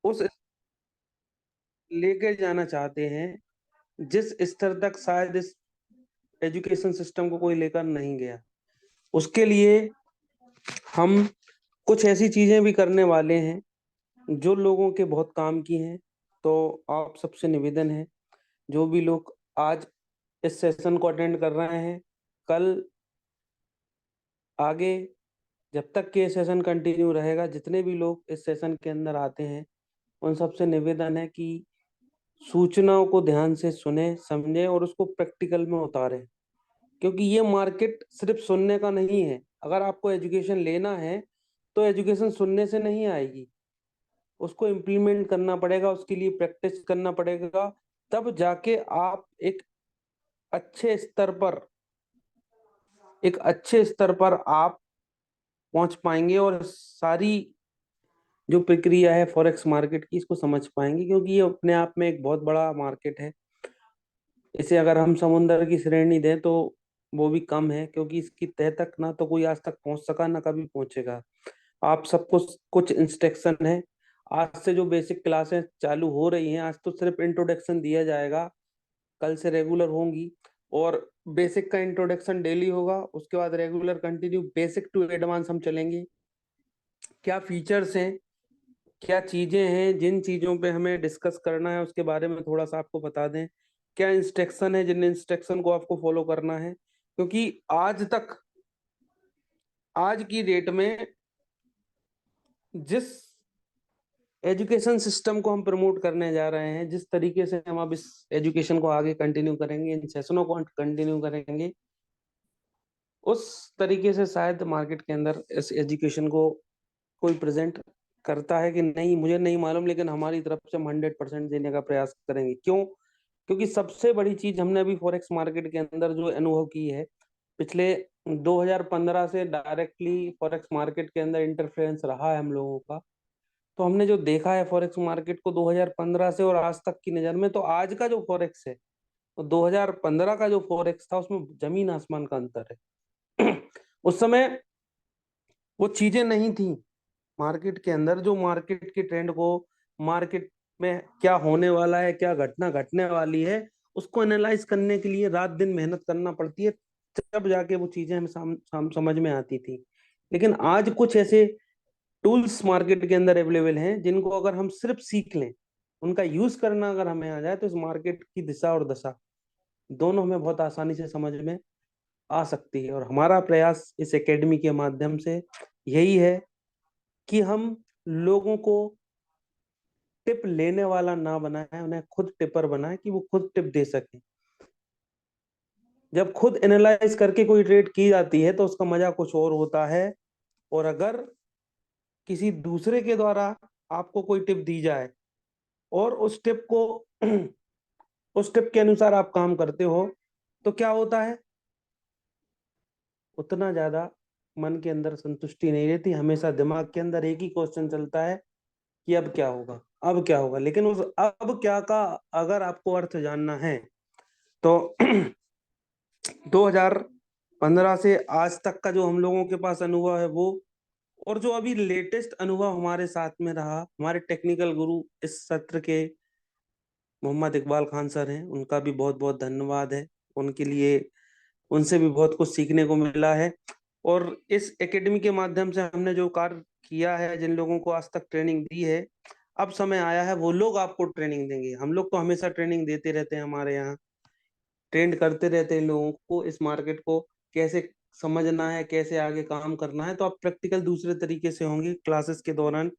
उस लेके जाना चाहते हैं जिस स्तर तक शायद इस एजुकेशन सिस्टम को कोई लेकर नहीं गया। उसके लिए हम कुछ ऐसी चीजें भी करने वाले हैं जो लोगों के बहुत काम की हैं। तो आप सबसे निवेदन है, जो भी लोग आज इस सेशन को अटेंड कर रहे हैं, कल आगे जब तक कि ये सेशन कंटिन्यू रहेगा, जितने भी लोग इस सेशन के अंदर आते हैं, उन सबसे निवेदन है कि सूचनाओं को ध्यान से सुने, समझे और उसको प्रैक्टिकल में उतारें। क्योंकि ये मार्केट सिर्फ सुनने का नहीं है। अगर आपको एजुकेशन लेना है तो एजुकेशन सुनने से नहीं आएगी, उसको इम्प्लीमेंट करना पड़ेगा, उसके लिए प्रैक्टिस करना पड़ेगा। तब जाके आप अच्छे स्तर पर एक अच्छे स्तर पर आप पहुंच पाएंगे और सारी जो प्रक्रिया है फॉरेक्स मार्केट की, इसको समझ पाएंगे। क्योंकि ये अपने आप में एक बहुत बड़ा मार्केट है। इसे अगर हम समुंदर की श्रेणी दें तो वो भी कम है, क्योंकि इसकी तह तक ना तो कोई आज तक पहुंच सका, ना कभी पहुंचेगा। आप सबको कुछ इंस्ट्रक्शन है। आज से जो बेसिक क्लासेस चालू हो रही हैं, आज तो सिर्फ इंट्रोडक्शन दिया जाएगा, कल से रेगुलर होंगी। और बेसिक का इंट्रोडक्शन डेली होगा, उसके बाद regular continue basic to advance हम चलेंगे। क्या फीचर्स हैं, क्या चीजें हैं, जिन चीजों पे हमें डिस्कस करना है उसके बारे में थोड़ा सा आपको बता दें। क्या इंस्ट्रक्शन है, जिन इंस्ट्रक्शन को आपको फॉलो करना है। क्योंकि आज तक, आज की डेट में जिस एजुकेशन सिस्टम को हम प्रमोट करने जा रहे हैं, जिस तरीके से हम अब इस एजुकेशन को आगे कंटिन्यू करेंगे, इन सेशनों को कंटिन्यू करेंगे, उस तरीके से शायद मार्केट के अंदर इस एजुकेशन को कोई प्रेजेंट करता है कि नहीं, मुझे नहीं मालूम। लेकिन हमारी तरफ से हम 100% देने का प्रयास करेंगे। क्यों? क्योंकि सबसे बड़ी चीज हमने अभी फॉरेक्स मार्केट के अंदर जो अनुभव की है, पिछले 2015 से डायरेक्टली फॉरेक्स मार्केट के अंदर इंटरफेरेंस रहा है हम लोगों का। तो हमने जो देखा है फॉरेक्स मार्केट को 2015 से और आज तक की नजर में, तो आज का जो फॉरेक्स है, तो 2015 का जो फॉरेक्स था उसमें जमीन आसमान का अंतर है। उस समय वो चीजें नहीं थी मार्केट के अंदर, जो मार्केट के ट्रेंड को, मार्केट में क्या होने वाला है, क्या घटना घटने वाली है, उसको एनालाइज करने के लिए रात दिन मेहनत करना पड़ती है। तब जाके वो चीजें हमें समझ में आती थी। लेकिन आज कुछ ऐसे टूल्स मार्केट के अंदर अवेलेबल हैं जिनको अगर हम सिर्फ सीख लें, उनका यूज करना अगर हमें आ जाए, तो इस मार्केट की दिशा और दशा दोनों हमें बहुत आसानी से समझ में आ सकती है। और हमारा प्रयास इस एकेडमी के माध्यम से यही है कि हम लोगों को टिप लेने वाला ना बनाए, उन्हें खुद टिपर बनाए कि वो खुद टिप दे सके। जब खुद एनालाइज करके कोई ट्रेड की जाती है तो उसका मजा कुछ और होता है। और अगर किसी दूसरे के द्वारा आपको कोई टिप दी जाए और उस टिप को उस टिप के अनुसार आप काम करते हो, तो क्या होता है, उतना ज्यादा मन के अंदर संतुष्टि नहीं रहती। हमेशा दिमाग के अंदर एक ही क्वेश्चन चलता है कि अब क्या होगा, अब क्या होगा। लेकिन उस अब क्या का अगर आपको अर्थ जानना है, तो 2015 से आज तक का जो हम लोगों के पास अनुभव है वो, और जो अभी लेटेस्ट अनुभव हमारे साथ में रहा, हमारे टेक्निकल गुरु इस सत्र के मोहम्मद इकबाल खान सर हैं, उनका भी बहुत बहुत धन्यवाद है। उनके लिए, उनसे भी बहुत कुछ सीखने को मिला है। और इस एकेडमी के माध्यम से हमने जो कार्य किया है, जिन लोगों को आज तक ट्रेनिंग दी है, अब समय आया है वो लोग आपको ट्रेनिंग देंगे। हम लोग तो हमेशा ट्रेनिंग देते रहते हैं, हमारे यहाँ ट्रेंड करते रहते हैं लोगों को, इस मार्केट को कैसे समझना है, कैसे आगे काम करना है। तो आप प्रैक्टिकल दूसरे तरीके से होंगे क्लासेस के दौरान।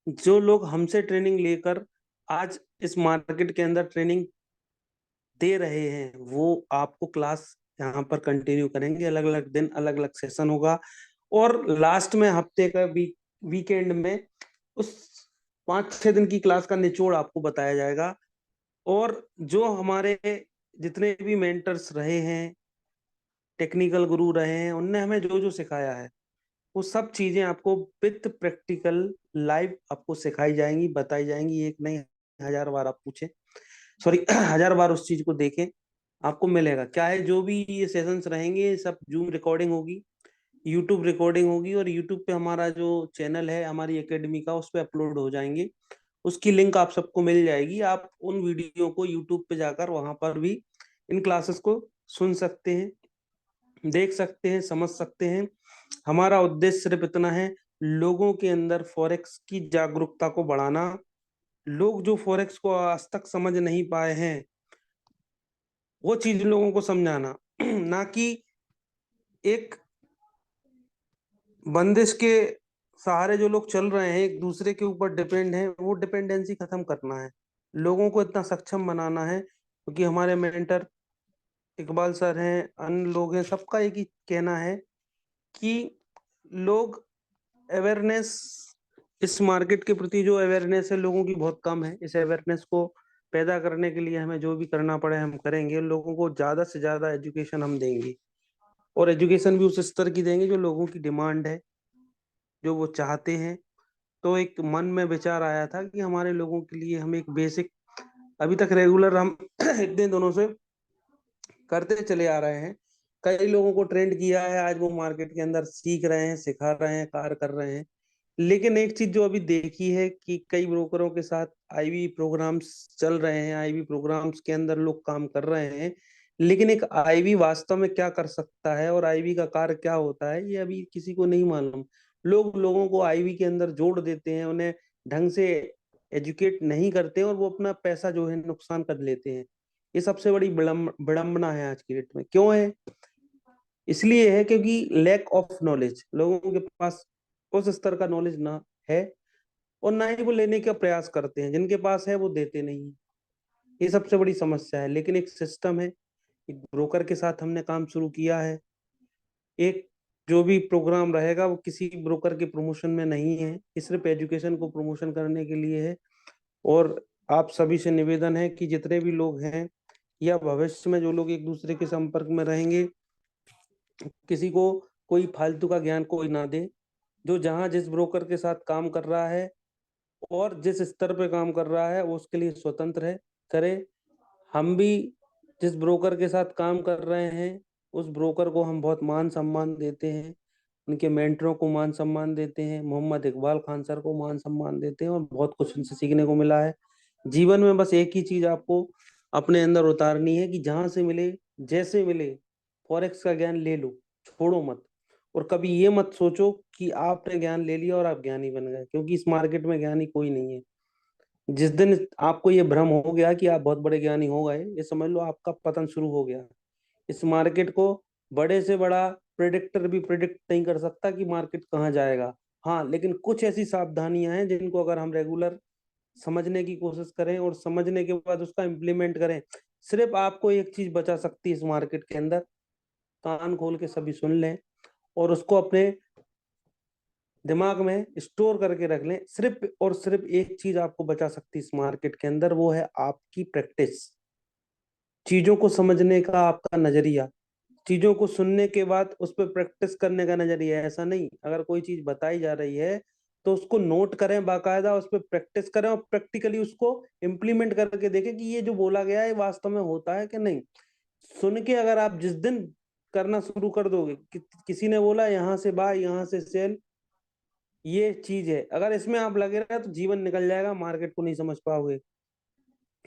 जो लोग हमसे ट्रेनिंग लेकर आज इस मार्केट के अंदर ट्रेनिंग दे रहे हैं, वो आपको क्लास यहाँ पर कंटिन्यू करेंगे। अलग अलग दिन अलग अलग सेशन होगा, और लास्ट में हफ्ते का वीकेंड में उस 5-6 दिन की क्लास का निचोड़ आपको बताया जाएगा। और जो हमारे जितने भी मेंटर्स रहे हैं, टेक्निकल गुरु रहे हैं, उनने हमें जो जो सिखाया है, वो सब चीजें आपको विथ प्रैक्टिकल लाइव आपको सिखाई जाएंगी, बताई जाएंगी। एक नहीं, 1000 बार आप पूछें, सॉरी 1000 बार उस चीज को देखें, आपको मिलेगा। क्या है, जो भी ये सेशंस रहेंगे सब जूम रिकॉर्डिंग होगी, यूट्यूब रिकॉर्डिंग होगी, और यूट्यूब पे हमारा जो चैनल है हमारी एकेडमी का, उस पर अपलोड हो जाएंगे। उसकी लिंक आप सबको मिल जाएगी। आप उन वीडियो को यूट्यूब पे जाकर वहां पर भी इन क्लासेस को सुन सकते हैं, देख सकते हैं, समझ सकते हैं। हमारा उद्देश्य सिर्फ इतना है, लोगों के अंदर फॉरेक्स की जागरूकता को बढ़ाना। लोग जो फॉरेक्स को आज तक समझ नहीं पाए हैं, वो चीज लोगों को समझाना। ना कि एक बंदिश के सहारे जो लोग चल रहे हैं, एक दूसरे के ऊपर डिपेंड है, वो डिपेंडेंसी खत्म करना है। लोगों को इतना सक्षम बनाना है, क्योंकि हमारे मेंटर इकबाल सर हैं, अन्य लोग हैं, सबका एक ही कहना है कि लोग अवेयरनेस, इस मार्केट के प्रति जो अवेयरनेस है लोगों की बहुत कम है। इस अवेयरनेस को पैदा करने के लिए हमें जो भी करना पड़े हम करेंगे। लोगों को ज्यादा से ज्यादा एजुकेशन हम देंगे, और एजुकेशन भी उस स्तर की देंगे जो लोगों की डिमांड है, जो वो चाहते हैं। तो एक मन में विचार आया था कि हमारे लोगों के लिए हम एक बेसिक, अभी तक रेगुलर हम इतने दिनों से करते चले आ रहे हैं। कई लोगों को ट्रेंड किया है, आज वो मार्केट के अंदर सीख रहे हैं, सिखा रहे हैं, कार्य कर रहे हैं। लेकिन एक चीज जो अभी देखी है कि कई ब्रोकरों के साथ आईवी प्रोग्राम्स चल रहे हैं, आईवी प्रोग्राम्स के अंदर लोग काम कर रहे हैं। लेकिन एक आईवी वास्तव में क्या कर सकता है और आईवी का कार्य क्या होता है, ये अभी किसी को नहीं मालूम। लोग लोगों को आईवी के अंदर जोड़ देते हैं, उन्हें ढंग से एजुकेट नहीं करते और वो अपना पैसा जो है नुकसान कर लेते हैं। ये सबसे बड़ी विडंबना है आज की डेट में। क्यों है? इसलिए है क्योंकि लैक ऑफ नॉलेज, लोगों के पास उस स्तर का नॉलेज ना है, और ना ही वो लेने का प्रयास करते हैं। जिनके पास है वो देते नहीं है। ये सबसे बड़ी समस्या है। लेकिन एक सिस्टम है, एक ब्रोकर के साथ हमने काम शुरू किया है। एक जो भी प्रोग्राम रहेगा वो किसी ब्रोकर के प्रमोशन में नहीं है, ये सिर्फ एजुकेशन को प्रमोशन करने के लिए है। और आप सभी से निवेदन है कि जितने भी लोग हैं या भविष्य में जो लोग एक दूसरे के संपर्क में रहेंगे, किसी को कोई फालतू का ज्ञान कोई ना दे। जो जहां जिस ब्रोकर के साथ काम कर रहा है और जिस स्तर पे काम कर रहा है वो उसके लिए स्वतंत्र है, करे। हम भी जिस ब्रोकर के साथ काम कर रहे हैं, उस ब्रोकर को हम बहुत मान सम्मान देते हैं, उनके मेंटरों को मान सम्मान देते हैं, मोहम्मद इकबाल खान सर को मान सम्मान देते हैं, और बहुत कुछ उनसे सीखने को मिला है। जीवन में बस एक ही चीज आपको अपने अंदर उतारनी है कि जहां से मिले, जैसे मिले, फॉरेक्स का ज्ञान ले लो, छोड़ो मत। और कभी ये मत सोचो कि आपने ज्ञान ले लिया और आप ज्ञानी बन गए, क्योंकि इस मार्केट में ज्ञानी कोई नहीं है। जिस दिन आपको ये भ्रम हो गया कि आप बहुत बड़े ज्ञानी हो गए, ये समझ लो आपका पतन शुरू हो गया। इस मार्केट को बड़े से बड़ा प्रिडिक्टर भी प्रिडिक्ट नहीं कर सकता कि मार्केट कहाँ जाएगा। हाँ, लेकिन कुछ ऐसी सावधानियां हैं जिनको अगर हम रेगुलर समझने की कोशिश करें और समझने के बाद उसका इम्प्लीमेंट करें, सिर्फ आपको एक चीज बचा सकती है इस मार्केट के अंदर। कान खोल के सभी सुन लें और उसको अपने दिमाग में स्टोर करके रख लें। सिर्फ और सिर्फ एक चीज आपको बचा सकती है इस मार्केट के अंदर, वो है आपकी प्रैक्टिस। चीजों को समझने का आपका नजरिया, चीजों को सुनने के बाद उस पर प्रैक्टिस करने का नजरिया। ऐसा नहीं, अगर कोई चीज बताई जा रही है तो उसको नोट करें बाकायदा, उस पर प्रैक्टिस करें और प्रैक्टिकली उसको इम्प्लीमेंट करके देखें कि ये जो बोला गया है वास्तव में होता है कि नहीं। सुन के अगर आप जिस दिन करना शुरू कर दोगे कि किसी ने बोला यहाँ से बाय, यहाँ से सेल, ये चीज है, अगर इसमें आप लगे रहे तो जीवन निकल जाएगा, मार्केट को नहीं समझ पाओगे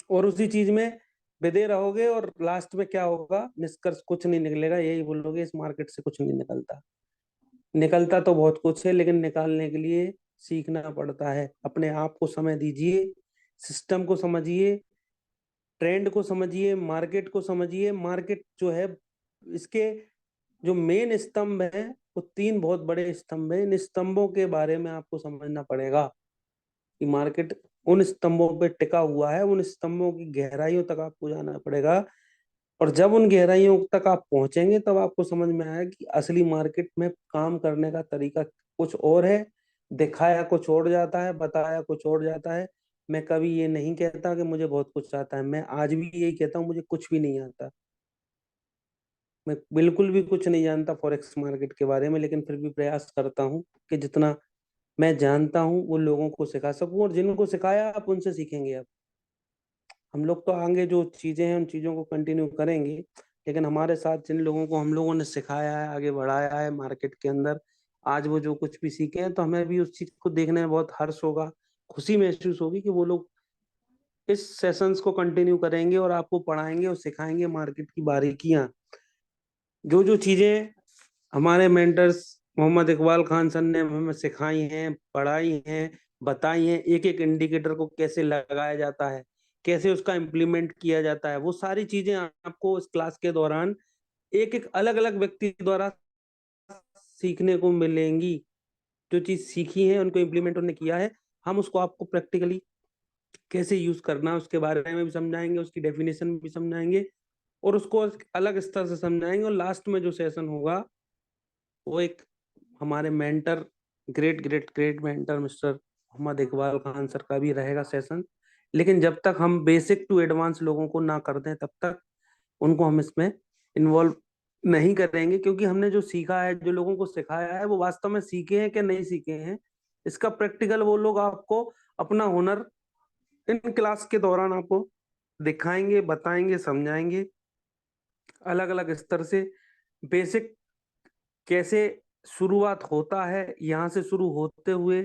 और उसी चीज में बिदे रहोगे, और लास्ट में क्या होगा, निष्कर्ष कुछ नहीं निकलेगा। यही बोलोगे इस मार्केट से कुछ नहीं निकलता। निकलता तो बहुत कुछ है, लेकिन निकालने के लिए सीखना पड़ता है। अपने आप को समय दीजिए, सिस्टम को समझिए, ट्रेंड को समझिए, मार्केट को समझिए। मार्केट जो है, इसके जो मेन स्तंभ है वो तीन बहुत बड़े स्तंभ है। इन स्तंभों के बारे में आपको समझना पड़ेगा कि मार्केट उन स्तंभों पे टिका हुआ है। उन स्तंभों की गहराइयों तक आपको जाना पड़ेगा, और जब उन गहराइयों तक आप पहुंचेंगे तब आपको समझ में आया कि असली मार्केट में काम करने का तरीका कुछ और है। दिखाया कुछ और जाता है, बताया कुछ और जाता है। मैं कभी ये नहीं कहता कि मुझे बहुत कुछ आता है, मैं आज भी यही कहता हूँ मुझे कुछ भी नहीं आता। मैं बिल्कुल भी कुछ नहीं जानता फॉरेक्स मार्केट के बारे में, लेकिन फिर भी प्रयास करता हूँ कि जितना मैं जानता हूँ वो लोगों को सिखा सकूं, और जिनको सिखाया आप उनसे सीखेंगे। आप हम लोग तो आगे जो चीजें हैं उन चीजों को कंटिन्यू करेंगे, लेकिन हमारे साथ जिन लोगों को हम लोगों ने सिखाया है, आगे बढ़ाया है मार्केट के अंदर, आज वो जो कुछ भी सीखे हैं, तो हमें भी उस चीज को देखने में बहुत हर्ष होगा खुशी महसूस होगी कि वो लोग इस सेशंस को कंटिन्यू करेंगे और आपको पढ़ाएंगे और सिखाएंगे मार्केट की बारीकियां। जो जो चीजें हमारे मेंटर्स मोहम्मद इकबाल खान सर ने हमें सिखाई हैं, पढ़ाई हैं, बताई हैं, एक एक इंडिकेटर को कैसे लगाया जाता है, कैसे उसका इम्प्लीमेंट किया जाता है, वो सारी चीजें आपको इस क्लास के दौरान एक एक अलग अलग व्यक्ति द्वारा सीखने को मिलेंगी। जो चीज सीखी है उनको इम्प्लीमेंट उन्होंने किया है, हम उसको आपको प्रैक्टिकली कैसे यूज करना है उसके बारे में भी समझाएंगे, उसकी डेफिनेशन भी समझाएंगे और उसको अलग स्तर से समझाएंगे। और लास्ट में जो सेशन होगा वो एक हमारे mentor, great great great mentor mister Mohammad Iqbal Khan sir का भी रहेगा सेशन। लेकिन जब तक हम बेसिक टू एडवांस लोगों को ना कर दें तब तक उनको हम इसमें इन्वॉल्व नहीं करेंगे, क्योंकि हमने जो सीखा है, जो लोगों को सिखाया है, वो वास्तव में सीखे हैं कि नहीं सीखे हैं, इसका प्रैक्टिकल वो लोग आपको अपना हुनर इन क्लास के दौरान आपको दिखाएंगे, बताएंगे, समझाएंगे अलग अलग स्तर से। बेसिक कैसे शुरुआत होता है, यहाँ से शुरू होते हुए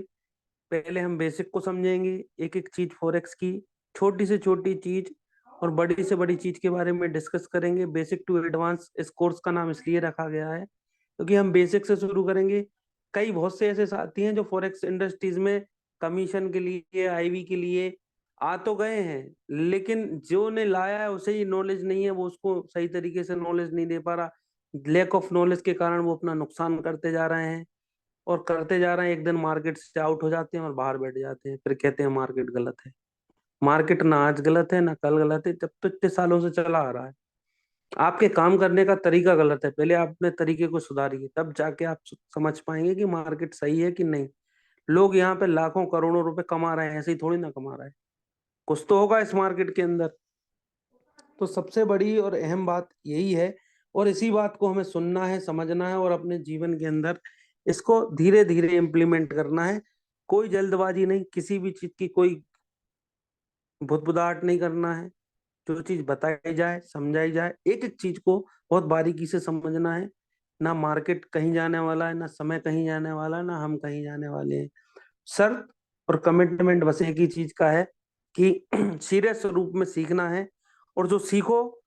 पहले हम बेसिक को समझेंगे, एक एक चीज फॉरेक्स की, छोटी से छोटी चीज और बड़ी से बड़ी चीज के बारे में डिस्कस करेंगे। बेसिक टू एडवांस इस कोर्स का नाम इसलिए रखा गया है क्योंकि हम बेसिक से शुरू करेंगे। कई बहुत से ऐसे साथी हैं जो फॉरेक्स इंडस्ट्रीज में कमीशन के लिए, आईवी के लिए आ तो गए हैं, लेकिन जो ने लाया है उसे ही नॉलेज नहीं है, वो उसको सही तरीके से नॉलेज नहीं दे पा रहा। लैक ऑफ नॉलेज के कारण वो अपना नुकसान करते जा रहे हैं और करते जा रहे हैं। एक दिन मार्केट से आउट हो जाते हैं और बाहर बैठ जाते हैं, फिर कहते हैं मार्केट गलत है। मार्केट ना आज गलत है ना कल गलत है, जब तो इतने सालों से चला आ रहा है। आपके काम करने का तरीका गलत है, पहले आप अपने तरीके को सुधारिए, तब जाके आप समझ पाएंगे कि मार्केट सही है कि नहीं। लोग यहाँ पे लाखों करोड़ों रुपए कमा रहे हैं, ऐसे ही थोड़ी ना कमा रहे हैं, कुछ तो होगा इस मार्केट के अंदर। तो सबसे बड़ी और अहम बात यही है, और इसी बात को हमें सुनना है, समझना है और अपने जीवन के अंदर इसको धीरे धीरे इम्प्लीमेंट करना है। कोई जल्दबाजी नहीं, किसी भी चीज की कोई बुदबुदाहट नहीं करना है। जो चीज बताई जाए, समझाई जाए, एक एक चीज को बहुत बारीकी से समझना है। ना मार्केट कहीं जाने वाला है, ना समय कहीं जाने वाला है, ना हम कहीं जाने वाले हैं। शर्त और कमिटमेंट बस एक ही चीज का है कि सीरियस रूप में सीखना है, और जो सीखो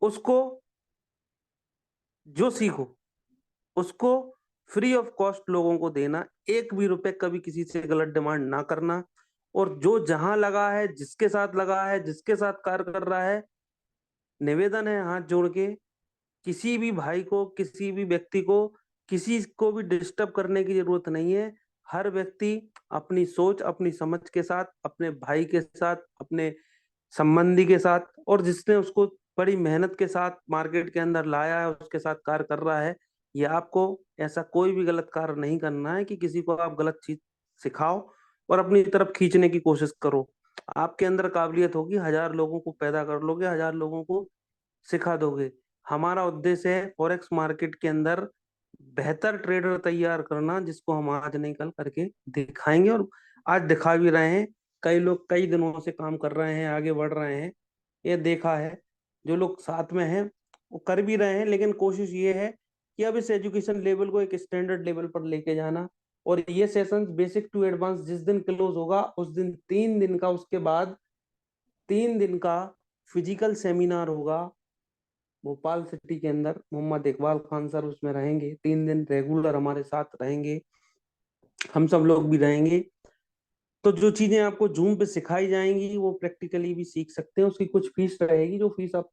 उसको, जो सीखो उसको फ्री ऑफ कॉस्ट लोगों को देना, एक भी रुपए कभी किसी से गलत डिमांड ना करना। और जो जहां लगा है, जिसके साथ लगा है, जिसके साथ कार्य कर रहा है, निवेदन है हाथ जोड़ के, किसी भी भाई को, किसी भी व्यक्ति को, किसी को भी डिस्टर्ब करने की जरूरत नहीं है। हर व्यक्ति अपनी सोच, अपनी समझ के साथ, अपने भाई के साथ, अपने संबंधी के साथ, और जिसने उसको बड़ी मेहनत के साथ मार्केट के अंदर लाया है उसके साथ कार्य कर रहा है। ये आपको ऐसा कोई भी गलत कार्य नहीं करना है कि किसी को आप गलत चीज सिखाओ और अपनी तरफ खींचने की कोशिश करो। आपके अंदर काबिलियत होगी, 1000 लोगों को पैदा कर लोगे, 1000 लोगों को सिखा दोगे। हमारा उद्देश्य है फॉरेक्स मार्केट के अंदर बेहतर ट्रेडर तैयार करना, जिसको हम आज नहीं कल करके दिखाएंगे, और आज दिखा भी रहे हैं। कई लोग कई दिनों से काम कर रहे हैं, आगे बढ़ रहे हैं, ये देखा है। जो लोग साथ में हैं वो कर भी रहे हैं, लेकिन कोशिश ये है कि अब इस एजुकेशन लेवल को एक स्टैंडर्ड लेवल पर लेके जाना। और ये सेशन बेसिक टू एडवांस जिस दिन क्लोज होगा उस दिन 3 दिन का, उसके बाद 3 दिन का फिजिकल सेमिनार होगा भोपाल सिटी के अंदर। मोहम्मद इकबाल खान सर उसमें रहेंगे, 3 दिन रेगुलर हमारे साथ रहेंगे, हम सब लोग भी रहेंगे। तो जो चीजें आपको जूम पे सिखाई जाएंगी वो प्रैक्टिकली भी सीख सकते हैं। उसकी कुछ फीस रहेगी, जो फीस आप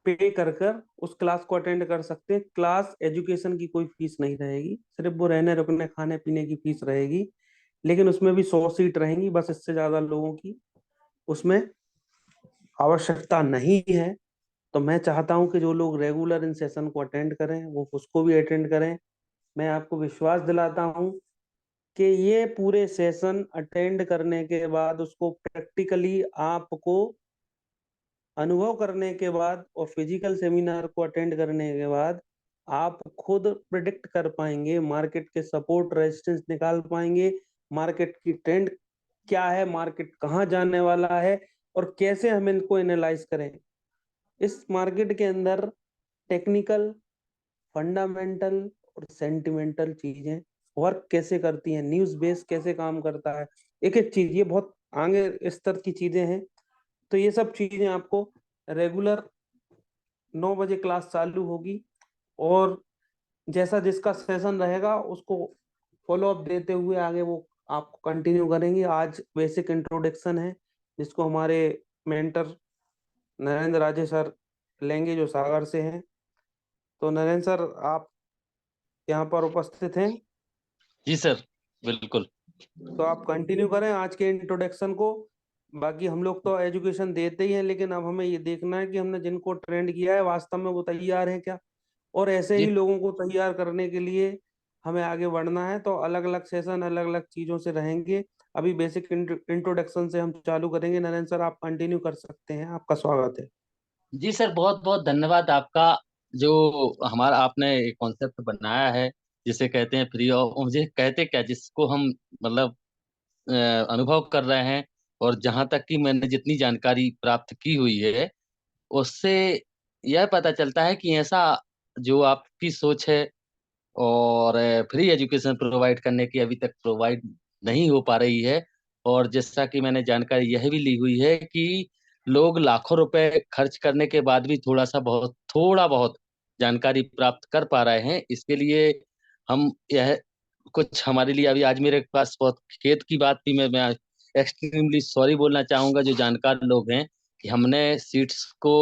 पे कर कर उस क्लास को अटेंड कर सकते हैं। क्लास एजुकेशन की कोई फीस नहीं रहेगी, सिर्फ वो रहने रुकने खाने पीने की फीस रहेगी। लेकिन उसमें भी 100 सीट रहेंगी, बस इससे ज्यादा लोगों की उसमें आवश्यकता नहीं है। तो मैं चाहता हूं कि जो लोग रेगुलर इन सेशन को अटेंड करें वो उसको भी अटेंड करें। मैं आपको विश्वास दिलाता हूं कि ये पूरे सेशन अटेंड करने के बाद, उसको प्रैक्टिकली आपको अनुभव करने के बाद और फिजिकल सेमिनार को अटेंड करने के बाद आप खुद प्रिडिक्ट कर पाएंगे, मार्केट के सपोर्ट रेजिस्टेंस निकाल पाएंगे, मार्केट की ट्रेंड क्या है, मार्केट कहाँ जाने वाला है और कैसे हम इनको एनालाइज करें। इस मार्केट के अंदर टेक्निकल, फंडामेंटल और सेंटिमेंटल चीजें वर्क कैसे करती हैं, न्यूज बेस कैसे काम करता है, एक एक चीज, ये बहुत आगे स्तर की चीजें हैं। तो ये सब चीजें आपको रेगुलर 9 बजे क्लास चालू होगी, और जैसा जिसका सेशन रहेगा उसको फॉलो अप देते हुए आगे वो आपको कंटिन्यू करेंगे। आज बेसिक इंट्रोडक्शन है, जिसको हमारे मेंटर नरेंद्र राजे सर लेंगे, जो सागर से हैं। तो नरेंद्र सर, आप यहाँ पर उपस्थित हैं, जी सर, बिल्कुल। तो आप कंटिन्यू करें आज के इंट्रोडक्शन को। बाकी हम लोग तो एजुकेशन देते ही हैं, लेकिन अब हमें ये देखना है कि हमने जिनको ट्रेंड किया है वास्तव में वो तैयार हैं क्या, और ऐसे ही जी लोगों को तैयार करने के लिए हमें आगे बढ़ना है। तो अलग अलग सेशन अलग अलग चीजों से रहेंगे। अभी बेसिक इंट्रोडक्शन से हम चालू करेंगे। नरेंद्र सर, आप कंटिन्यू कर सकते हैं, आपका स्वागत है। जी सर, बहुत बहुत धन्यवाद आपका। जो हमारा आपने एक कॉन्सेप्ट बनाया है, जिसे कहते हैं फ्री ऑफ, मुझे कहते क्या, जिसको हम मतलब अ, अनुभव कर रहे हैं, और जहां तक कि मैंने जितनी जानकारी प्राप्त की हुई है, उससे यह पता चलता है कि ऐसा जो आपकी सोच है, और फ्री एजुकेशन प्रोवाइड करने की अभी तक प्रोवाइड नहीं हो पा रही है। और जैसा कि मैंने जानकारी यह भी ली हुई है कि लोग लाखों रुपए खर्च करने के बाद भी थोड़ा बहुत जानकारी प्राप्त कर पा रहे हैं। इसके लिए हम यह कुछ हमारे लिए अभी आज मेरे पास बहुत खेद की बात थी, मैं एक्सट्रीमली सॉरी बोलना चाहूंगा जो जानकार लोग हैं, कि हमने सीट्स को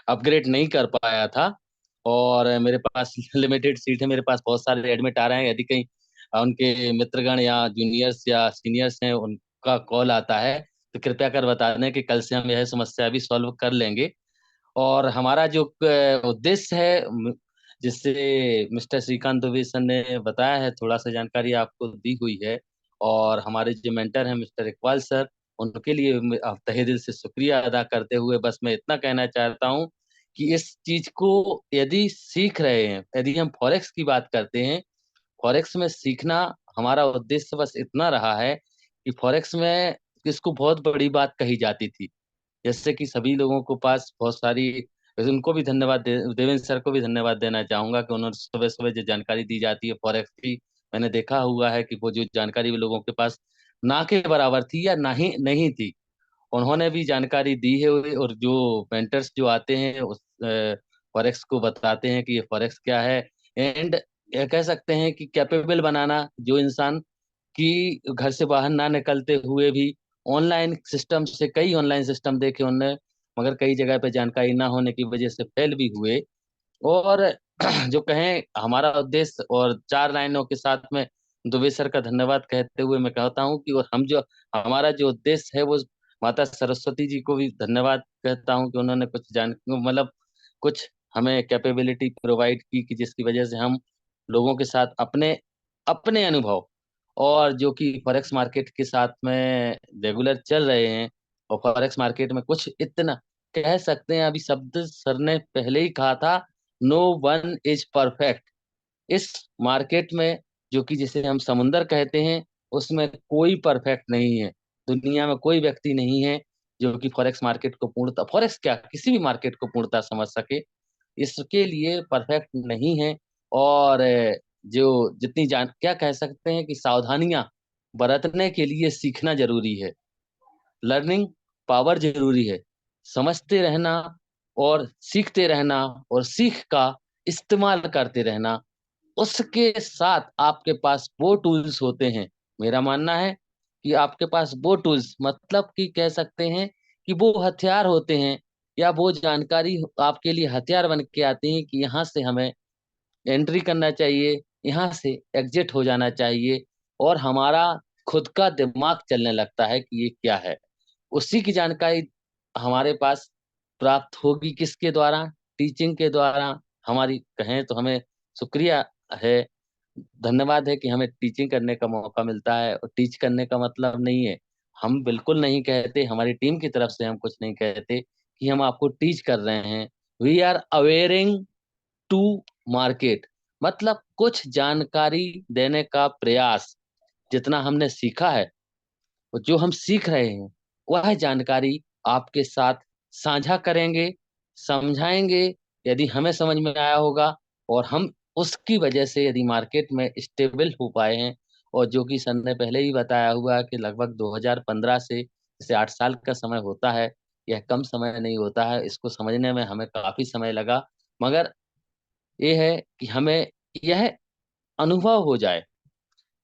अपग्रेड नहीं कर पाया था, और मेरे पास लिमिटेड सीट है। मेरे पास बहुत सारे एडमिट आ रहे हैं। यदि कहीं उनके मित्रगण या जूनियर्स या सीनियर्स हैं, उनका कॉल आता है, तो कृपया कर बता दें कि कल से हम यह समस्या भी सॉल्व कर लेंगे। और हमारा जो उद्देश्य है, जिससे मिस्टर श्रीकांत दुबे सर ने बताया है, थोड़ा सा जानकारी आपको दी हुई है, और हमारे जो मेंटर हैं मिस्टर इकबाल सर, उनके लिए मैं तहे दिल से शुक्रिया अदा करते हुए बस मैं इतना कहना चाहता हूँ कि इस चीज को यदि सीख रहे हैं, यदि हम फॉरेक्स की बात करते हैं, फॉरेक्स में सीखना हमारा उद्देश्य बस इतना रहा है कि फॉरेक्स में इसको बहुत बड़ी बात कही जाती थी। जैसे कि सभी लोगों को पास बहुत सारी, वैसे उनको भी धन्यवाद देवेंद्र सर को भी धन्यवाद देना चाहूंगा कि उन्होंने सुबह सुबह जो जानकारी दी जाती है फॉरेक्स की, मैंने देखा हुआ है कि वो जो जानकारी भी लोगों के पास ना के बराबर थी या नहीं थी, उन्होंने भी जानकारी दी है। और जो मेंटर्स जो आते हैं उस फॉरेक्स को बताते हैं कि ये फॉरेक्स क्या है। एंड ये कह सकते हैं कि कैपेबल बनाना, जो इंसान कि घर से बाहर ना निकलते हुए भी ऑनलाइन सिस्टम से, कई ऑनलाइन सिस्टम देखे उनने, मगर कई जगह पे जानकारी ना होने की वजह से फेल भी हुए। और जो कहें हमारा उद्देश्य, और चार लाइनों के साथ में दुबे सर का धन्यवाद कहते हुए मैं कहता हूँ कि और हम जो हमारा जो उद्देश्य है वो माता सरस्वती जी को भी धन्यवाद कहता हूँ कि उन्होंने कुछ जान मतलब कुछ हमें कैपेबिलिटी प्रोवाइड की, कि जिसकी वजह से हम लोगों के साथ अपने अपने अनुभव, और जो कि फॉरेक्स मार्केट के साथ में रेगुलर चल रहे हैं। और फॉरेक्स मार्केट में कुछ इतना कह सकते हैं, अभी शब्द सर ने पहले ही कहा था, नो वन इज परफेक्ट। इस मार्केट में, जो कि जिसे हम समुंदर कहते हैं, उसमें कोई परफेक्ट नहीं है। दुनिया में कोई व्यक्ति नहीं है जो कि फॉरेक्स मार्केट को पूर्णता, फॉरेक्स क्या किसी भी मार्केट को पूर्णता समझ सके। इसके लिए परफेक्ट नहीं है। और जो जितनी जान क्या कह सकते हैं कि सावधानियां बरतने के लिए सीखना जरूरी है। लर्निंग पावर जरूरी है। समझते रहना और सीखते रहना, और सीख का इस्तेमाल करते रहना, उसके साथ आपके पास वो टूल्स होते हैं। मेरा मानना है कि आपके पास वो टूल्स, मतलब कि कह सकते हैं कि वो हथियार होते हैं, या वो जानकारी आपके लिए हथियार बन के आती है कि यहाँ से हमें एंट्री करना चाहिए, यहाँ से एग्जिट हो जाना चाहिए, और हमारा खुद का दिमाग चलने लगता है कि ये क्या है। उसी की जानकारी हमारे पास प्राप्त होगी किसके द्वारा? टीचिंग के द्वारा। हमारी कहें तो हमें शुक्रिया है, धन्यवाद है कि हमें टीचिंग करने का मौका मिलता है। और टीच करने का मतलब नहीं है, हम बिल्कुल नहीं कहते, हमारी टीम की तरफ से हम कुछ नहीं कहते कि हम आपको टीच कर रहे हैं। We are awaring to market, मतलब कुछ जानकारी देने का प्रयास। जितना हमने सीखा है, और जो हम सीख रहे हैं, वह जानकारी आपके साथ साझा करेंगे, समझाएंगे। यदि हमें समझ में आया होगा, और हम उसकी वजह से यदि मार्केट में स्टेबल हो पाए हैं, और जो कि सर ने पहले ही बताया हुआ कि लगभग 2015 से, जैसे 8 साल का समय होता है, यह कम समय नहीं होता है। इसको समझने में हमें काफी समय लगा, मगर ये है कि हमें यह अनुभव हो जाए,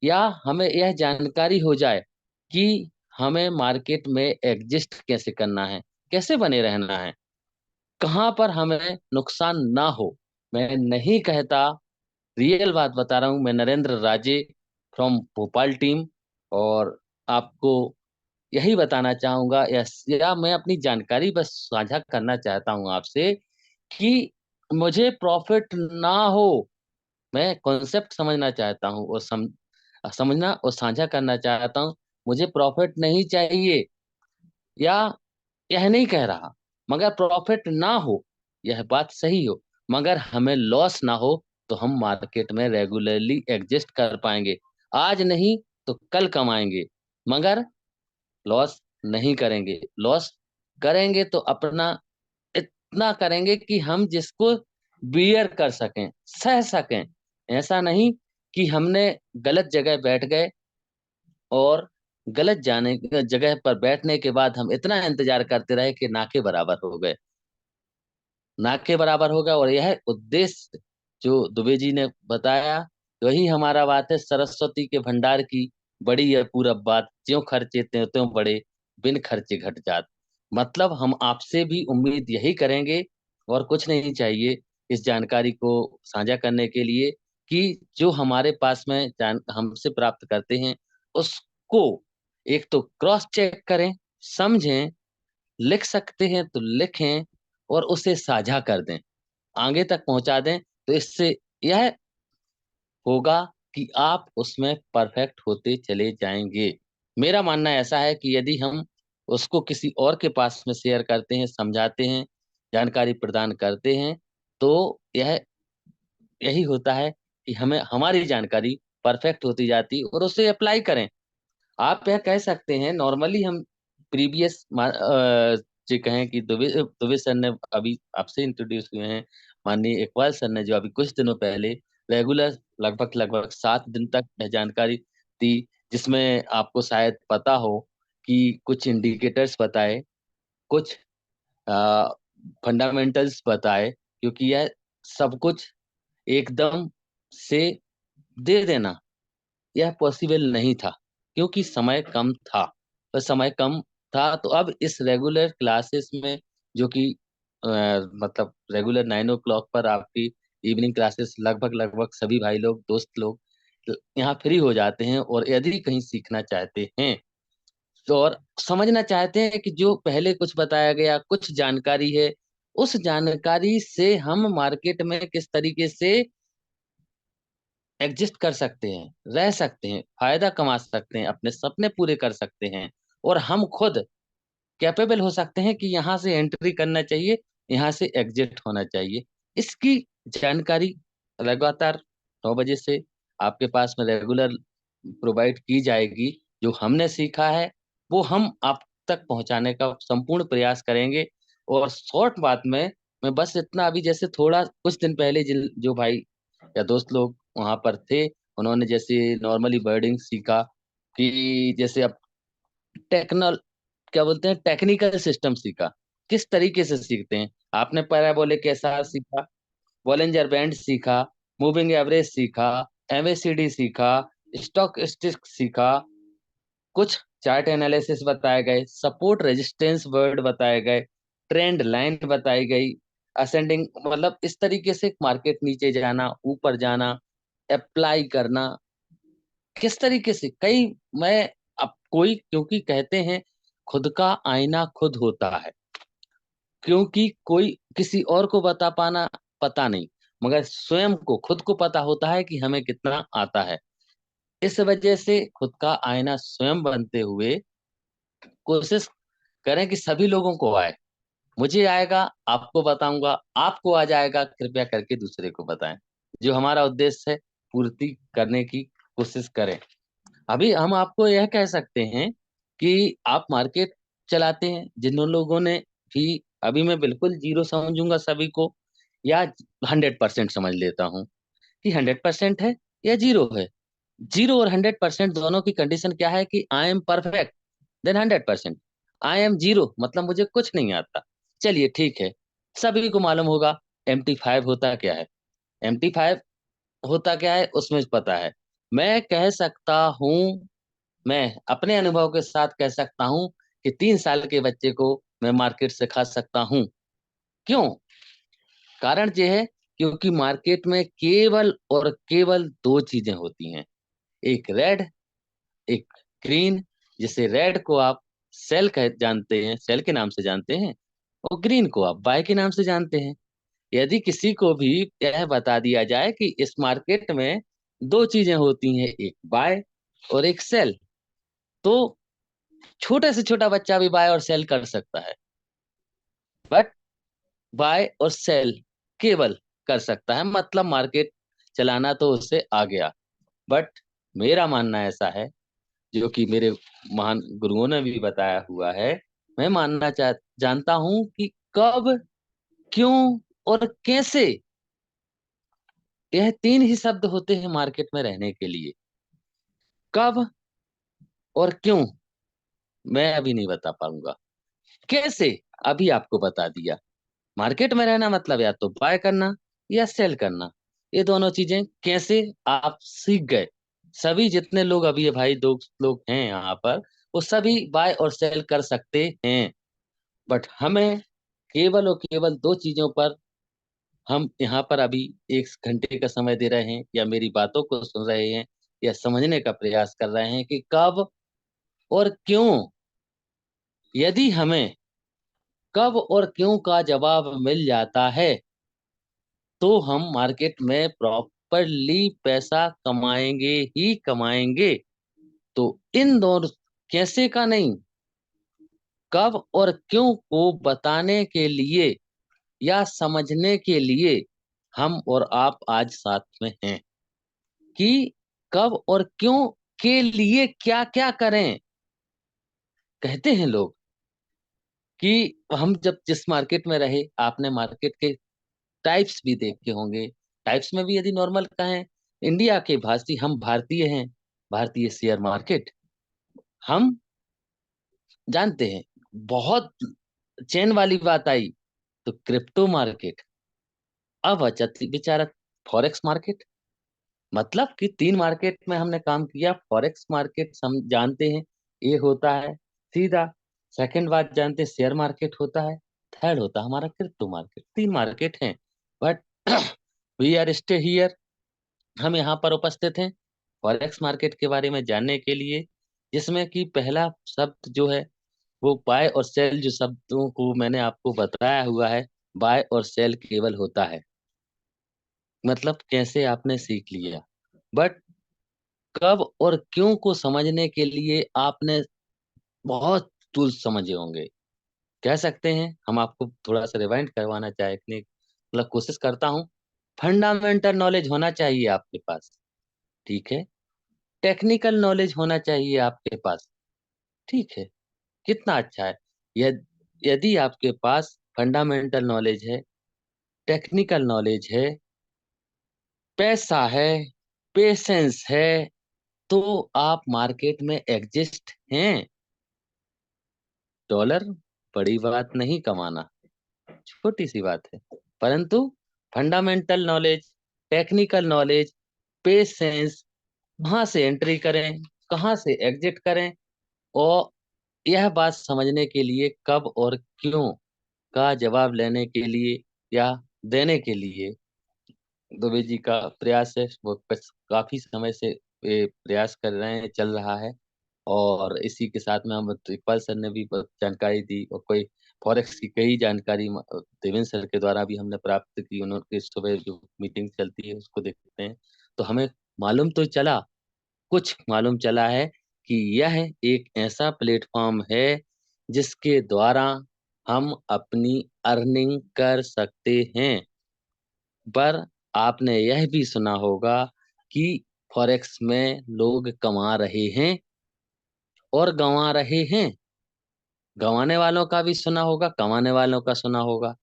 या हमें यह जानकारी हो जाए कि हमें मार्केट में एग्जिस्ट कैसे करना है, कैसे बने रहना है, कहाँ पर हमें नुकसान ना हो। मैं नहीं कहता, रियल बात बता रहा हूँ। मैं नरेंद्र राजे फ्रॉम भोपाल टीम, और आपको यही बताना चाहूंगा, या मैं अपनी जानकारी बस साझा करना चाहता हूँ आपसे कि मुझे प्रॉफिट ना हो। मैं कॉन्सेप्ट समझना चाहता हूँ, और समझना और साझा करना चाहता हूँ। मुझे प्रॉफिट नहीं चाहिए, या यह नहीं कह रहा, मगर प्रॉफिट ना हो, यह बात सही हो, मगर हमें लॉस ना हो, तो हम मार्केट में रेगुलरली एग्जिस्ट कर पाएंगे। आज नहीं तो कल कमाएंगे, मगर लॉस नहीं करेंगे। लॉस करेंगे तो अपना इतना करेंगे कि हम जिसको बियर कर सकें, सह सकें। ऐसा नहीं कि हमने गलत जगह बैठ गए, और गलत जाने जगह पर बैठने के बाद हम इतना इंतजार करते रहे कि ना के बराबर हो गए, ना के बराबर हो गया। और यह उद्देश्य जो दुबे जी ने बताया, वही हमारा बात है। सरस्वती के भंडार की बड़ी है पूरब बात, ज्यों खर्चे त्यों बड़े, बिन खर्चे घट जात। मतलब हम आपसे भी उम्मीद यही करेंगे, और कुछ नहीं चाहिए इस जानकारी को साझा करने के लिए, कि जो हमारे पास में हमसे प्राप्त करते हैं, उसको एक तो क्रॉस चेक करें, समझें, लिख सकते हैं तो लिखें, और उसे साझा कर दें, आगे तक पहुंचा दें। तो इससे यह होगा कि आप उसमें परफेक्ट होते चले जाएंगे। मेरा मानना ऐसा है कि यदि हम उसको किसी और के पास में शेयर करते हैं, समझाते हैं, जानकारी प्रदान करते हैं, तो यह यही होता है कि हमें हमारी जानकारी परफेक्ट होती जाती, और उसे अप्लाई करें। आप यह कह सकते हैं, नॉर्मली हम प्रीवियस जो कहें कि दुबे दुबे सर ने अभी आपसे इंट्रोड्यूस हुए हैं, माननीय इकबाल सर ने जो अभी कुछ दिनों पहले रेगुलर लगभग लगभग 7 दिन तक यह जानकारी दी, जिसमें आपको शायद पता हो कि कुछ इंडिकेटर्स बताए, कुछ फंडामेंटल्स बताए, क्योंकि यह सब कुछ एकदम से दे देना यह पॉसिबल नहीं था, क्योंकि समय कम था। तो समय कम था, तो अब इस रेगुलर क्लासेस में, जो कि मतलब रेगुलर 9 o'clock पर आपकी इवनिंग क्लासेस, लगभग लगभग सभी भाई लोग, दोस्त लोग यहाँ फ्री हो जाते हैं, और यदि कहीं सीखना चाहते हैं, तो और समझना चाहते हैं कि जो पहले कुछ बताया गया, कुछ जानकारी है, उस जानकारी से हम मार्केट में किस तरीके से एग्जिस्ट कर सकते हैं, रह सकते हैं, फायदा कमा सकते हैं, अपने सपने पूरे कर सकते हैं, और हम खुद कैपेबल हो सकते हैं कि यहाँ से एंट्री करना चाहिए, यहाँ से एग्जिट होना चाहिए। इसकी जानकारी लगातार 9 बजे से आपके पास में रेगुलर प्रोवाइड की जाएगी। जो हमने सीखा है, वो हम आप तक पहुंचाने का संपूर्ण प्रयास करेंगे। और शॉर्ट बात में मैं बस इतना, अभी जैसे थोड़ा कुछ दिन पहले जिन जो भाई या दोस्त लोग वहां पर थे, उन्होंने जैसे नॉर्मली बर्डिंग सीखा, कि जैसे अब टेक्नल क्या बोलते हैं, टेक्निकल सिस्टम सीखा। किस तरीके से सीखते हैं, आपने पैराबोलिक एसआर सीखा, बॉलिंजर बैंड सीखा, मूविंग एवरेज सीखा, एमएसीडी सीखा, स्टॉक स्टिक सीखा, कुछ चार्ट एनालिसिस बताए गए, सपोर्ट रेजिस्टेंस वर्ड बताए गए, ट्रेंड लाइन बताई गई, असेंडिंग, मतलब इस तरीके से मार्केट नीचे जाना, ऊपर जाना, अप्लाई करना, किस तरीके से कई, मैं अब कोई, क्योंकि कहते हैं खुद का आईना खुद होता है, क्योंकि कोई किसी और को बता पाना पता नहीं, मगर स्वयं को, खुद को पता होता है कि हमें कितना आता है। इस वजह से खुद का आईना स्वयं बनते हुए कोशिश करें कि सभी लोगों को आए। मुझे आएगा, आपको बताऊंगा, आपको आ जाएगा, कृपया करके दूसरे को बताएं। जो हमारा उद्देश्य है, पूर्ति करने की कोशिश करें। अभी हम आपको यह कह सकते हैं कि आप मार्केट चलाते हैं, जिन लोगों ने भी, अभी मैं बिल्कुल जीरो समझूंगा सभी को, या 100% समझ लेता हूँ कि 100% है या जीरो है। जीरो और 100% दोनों की कंडीशन क्या है कि I am perfect then 100%। I am zero मतलब मुझे कुछ नहीं आता। चलिए ठीक है, सभी को मालूम होगा MT5 होता क्या है। MT5 होता क्या है उसमें पता है। मैं कह सकता हूँ, मैं अपने अनुभव के साथ कह सकता हूँ कि 3 साल के बच्चे को मैं मार्केट सिखा सकता हूँ। क्यों? कारण ये है क्योंकि मार्केट में केवल और केवल दो चीजें होती हैं, एक रेड, एक ग्रीन। जिसे रेड को आप सेल कह जानते हैं, सेल के नाम से जानते हैं, और ग्रीन को आप बाय के नाम से जानते हैं। यदि किसी को भी यह बता दिया जाए कि इस मार्केट में दो चीजें होती हैं, एक बाय और एक सेल, तो छोटे से छोटा बच्चा भी बाय और सेल कर सकता है। बट बाय और सेल केवल कर सकता है, मतलब मार्केट चलाना तो उससे आ गया। बट मेरा मानना ऐसा है, जो कि मेरे महान गुरुओं ने भी बताया हुआ है, मैं जानता हूं कि कब, क्यों और कैसे, यह तीन ही शब्द होते हैं मार्केट में रहने के लिए। कब और क्यों मैं अभी नहीं बता पाऊंगा, कैसे अभी आपको बता दिया। मार्केट में रहना मतलब या तो बाय करना या सेल करना, ये दोनों चीजें कैसे आप सीख गए। सभी जितने लोग अभी ये भाई दोस्त लोग हैं यहाँ पर, वो सभी बाय और सेल कर सकते हैं। बट हमें केवल और केवल दो चीजों पर हम यहाँ पर अभी 1 घंटे का समय दे रहे हैं, या मेरी बातों को सुन रहे हैं, या समझने का प्रयास कर रहे हैं कि कब और क्यों। यदि हमें कब और क्यों का जवाब मिल जाता है, तो हम मार्केट में प्रॉपरली पैसा कमाएंगे ही कमाएंगे। तो इन दोनों, कैसे का नहीं, कब और क्यों को बताने के लिए या समझने के लिए हम और आप आज साथ में हैं, कि कब और क्यों के लिए क्या क्या करें। कहते हैं लोग कि हम जब जिस मार्केट में रहे, आपने मार्केट के टाइप्स भी देखे होंगे। टाइप्स में भी यदि नॉर्मल कहें, इंडिया के भाषी हम भारतीय हैं, भारतीय शेयर मार्केट हम जानते हैं। बहुत चैन वाली बात आई तो क्रिप्टो मार्केट, अब अचत बेचारा फॉरेक्स मार्केट। मतलब कि 3 मार्केट में हमने काम किया। फॉरेक्स मार्केट हम जानते हैं, ये होता है सीधा। सेकंड बात जानते हैं, शेयर मार्केट होता है। थर्ड होता है हमारा क्रिप्टो मार्केट। 3 मार्केट हैं। But we are stay here, हम यहाँ पर उपस्थित हैं फॉरेक्स मार्केट के बारे में जानने के लिए, जिसमें कि पहला शब्द जो है वो बाय और सेल, जो शब्दों को मैंने आपको बताया हुआ है, बाय और सेल केवल होता है। मतलब कैसे आपने सीख लिया। बट कब और क्यों को समझने के लिए आपने बहुत टूल्स समझे होंगे। कह सकते हैं, हम आपको थोड़ा सा रिवाइंड करवाना चाहते, मतलब कोशिश करता हूँ। फंडामेंटल नॉलेज होना चाहिए आपके पास, ठीक है। टेक्निकल नॉलेज होना चाहिए आपके पास, ठीक है। कितना अच्छा है। यद, यदि आपके पास फंडामेंटल नॉलेज है, टेक्निकल नॉलेज है, पैसा है, पेशेंस है, तो आप मार्केट में एग्जिस्ट हैं। डॉलर बड़ी बात नहीं कमाना, छोटी सी बात है। परंतु fundamental knowledge, technical knowledge, patience, कहाँ से एंट्री करें, कहाँ से एग्जिट करें, और यह बात समझने के लिए, कब और क्यों का जवाब लेने के लिए या देने के लिए दुबे जी का प्रयास है। वो काफी समय से ये प्रयास कर रहे हैं, चल रहा है। और इसी के साथ में हम इकबाल सर ने भी बहुत जानकारी दी, और कोई फॉरेक्स की कई जानकारी देवेंद्र सर के द्वारा भी हमने प्राप्त की। उन्होंने सुबह जो मीटिंग चलती है उसको देखते हैं, तो हमें मालूम तो चला, कुछ मालूम चला है कि यह एक ऐसा प्लेटफॉर्म है जिसके द्वारा हम अपनी अर्निंग कर सकते हैं। पर आपने यह भी सुना होगा कि फॉरेक्स में लोग कमा रहे हैं और गंवा रहे हैं। गंवाने वालों का भी सुना होगा, कमाने वालों का सुना होगा।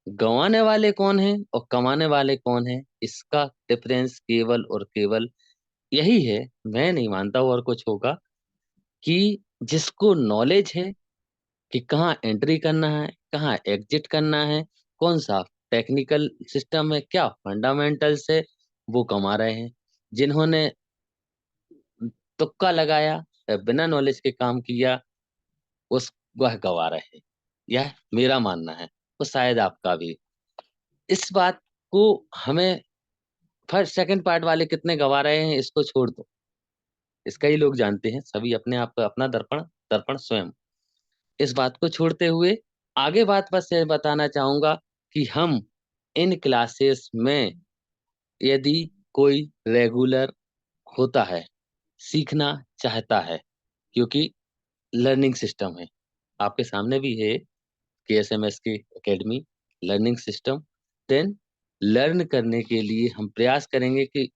गंवाने वाले कौन हैं और कमाने वाले कौन हैं, इसका डिफरेंस केवल और केवल यही है, मैं नहीं मानता और कुछ होगा, कि जिसको नॉलेज है कि कहाँ एंट्री करना है, कहाँ एग्जिट करना है, कौन सा टेक्निकल सिस्टम है, क्या फंडामेंटल्स है, वो कमा रहे हैं। जिन्होंने तुक्का लगाया या बिना नॉलेज के काम किया, उस वह गवा रहे हैं। यह मेरा मानना है, तो शायद आपका भी। इस बात को हमें, फर्स्ट सेकंड पार्ट वाले कितने गवा रहे हैं इसको छोड़ दो, इसका ही लोग जानते हैं, सभी अपने आप को, अपना दर्पण, दर्पण स्वयं। इस बात को छोड़ते हुए आगे बात बस ये बताना चाहूंगा कि हम इन क्लासेस में, यदि कोई रेगुलर होता है, सीखना चाहता है, क्योंकि लर्निंग सिस्टम है, आपके सामने भी है KSMS की academy learning system, then learn करने के लिए हम प्रयास करेंगे कि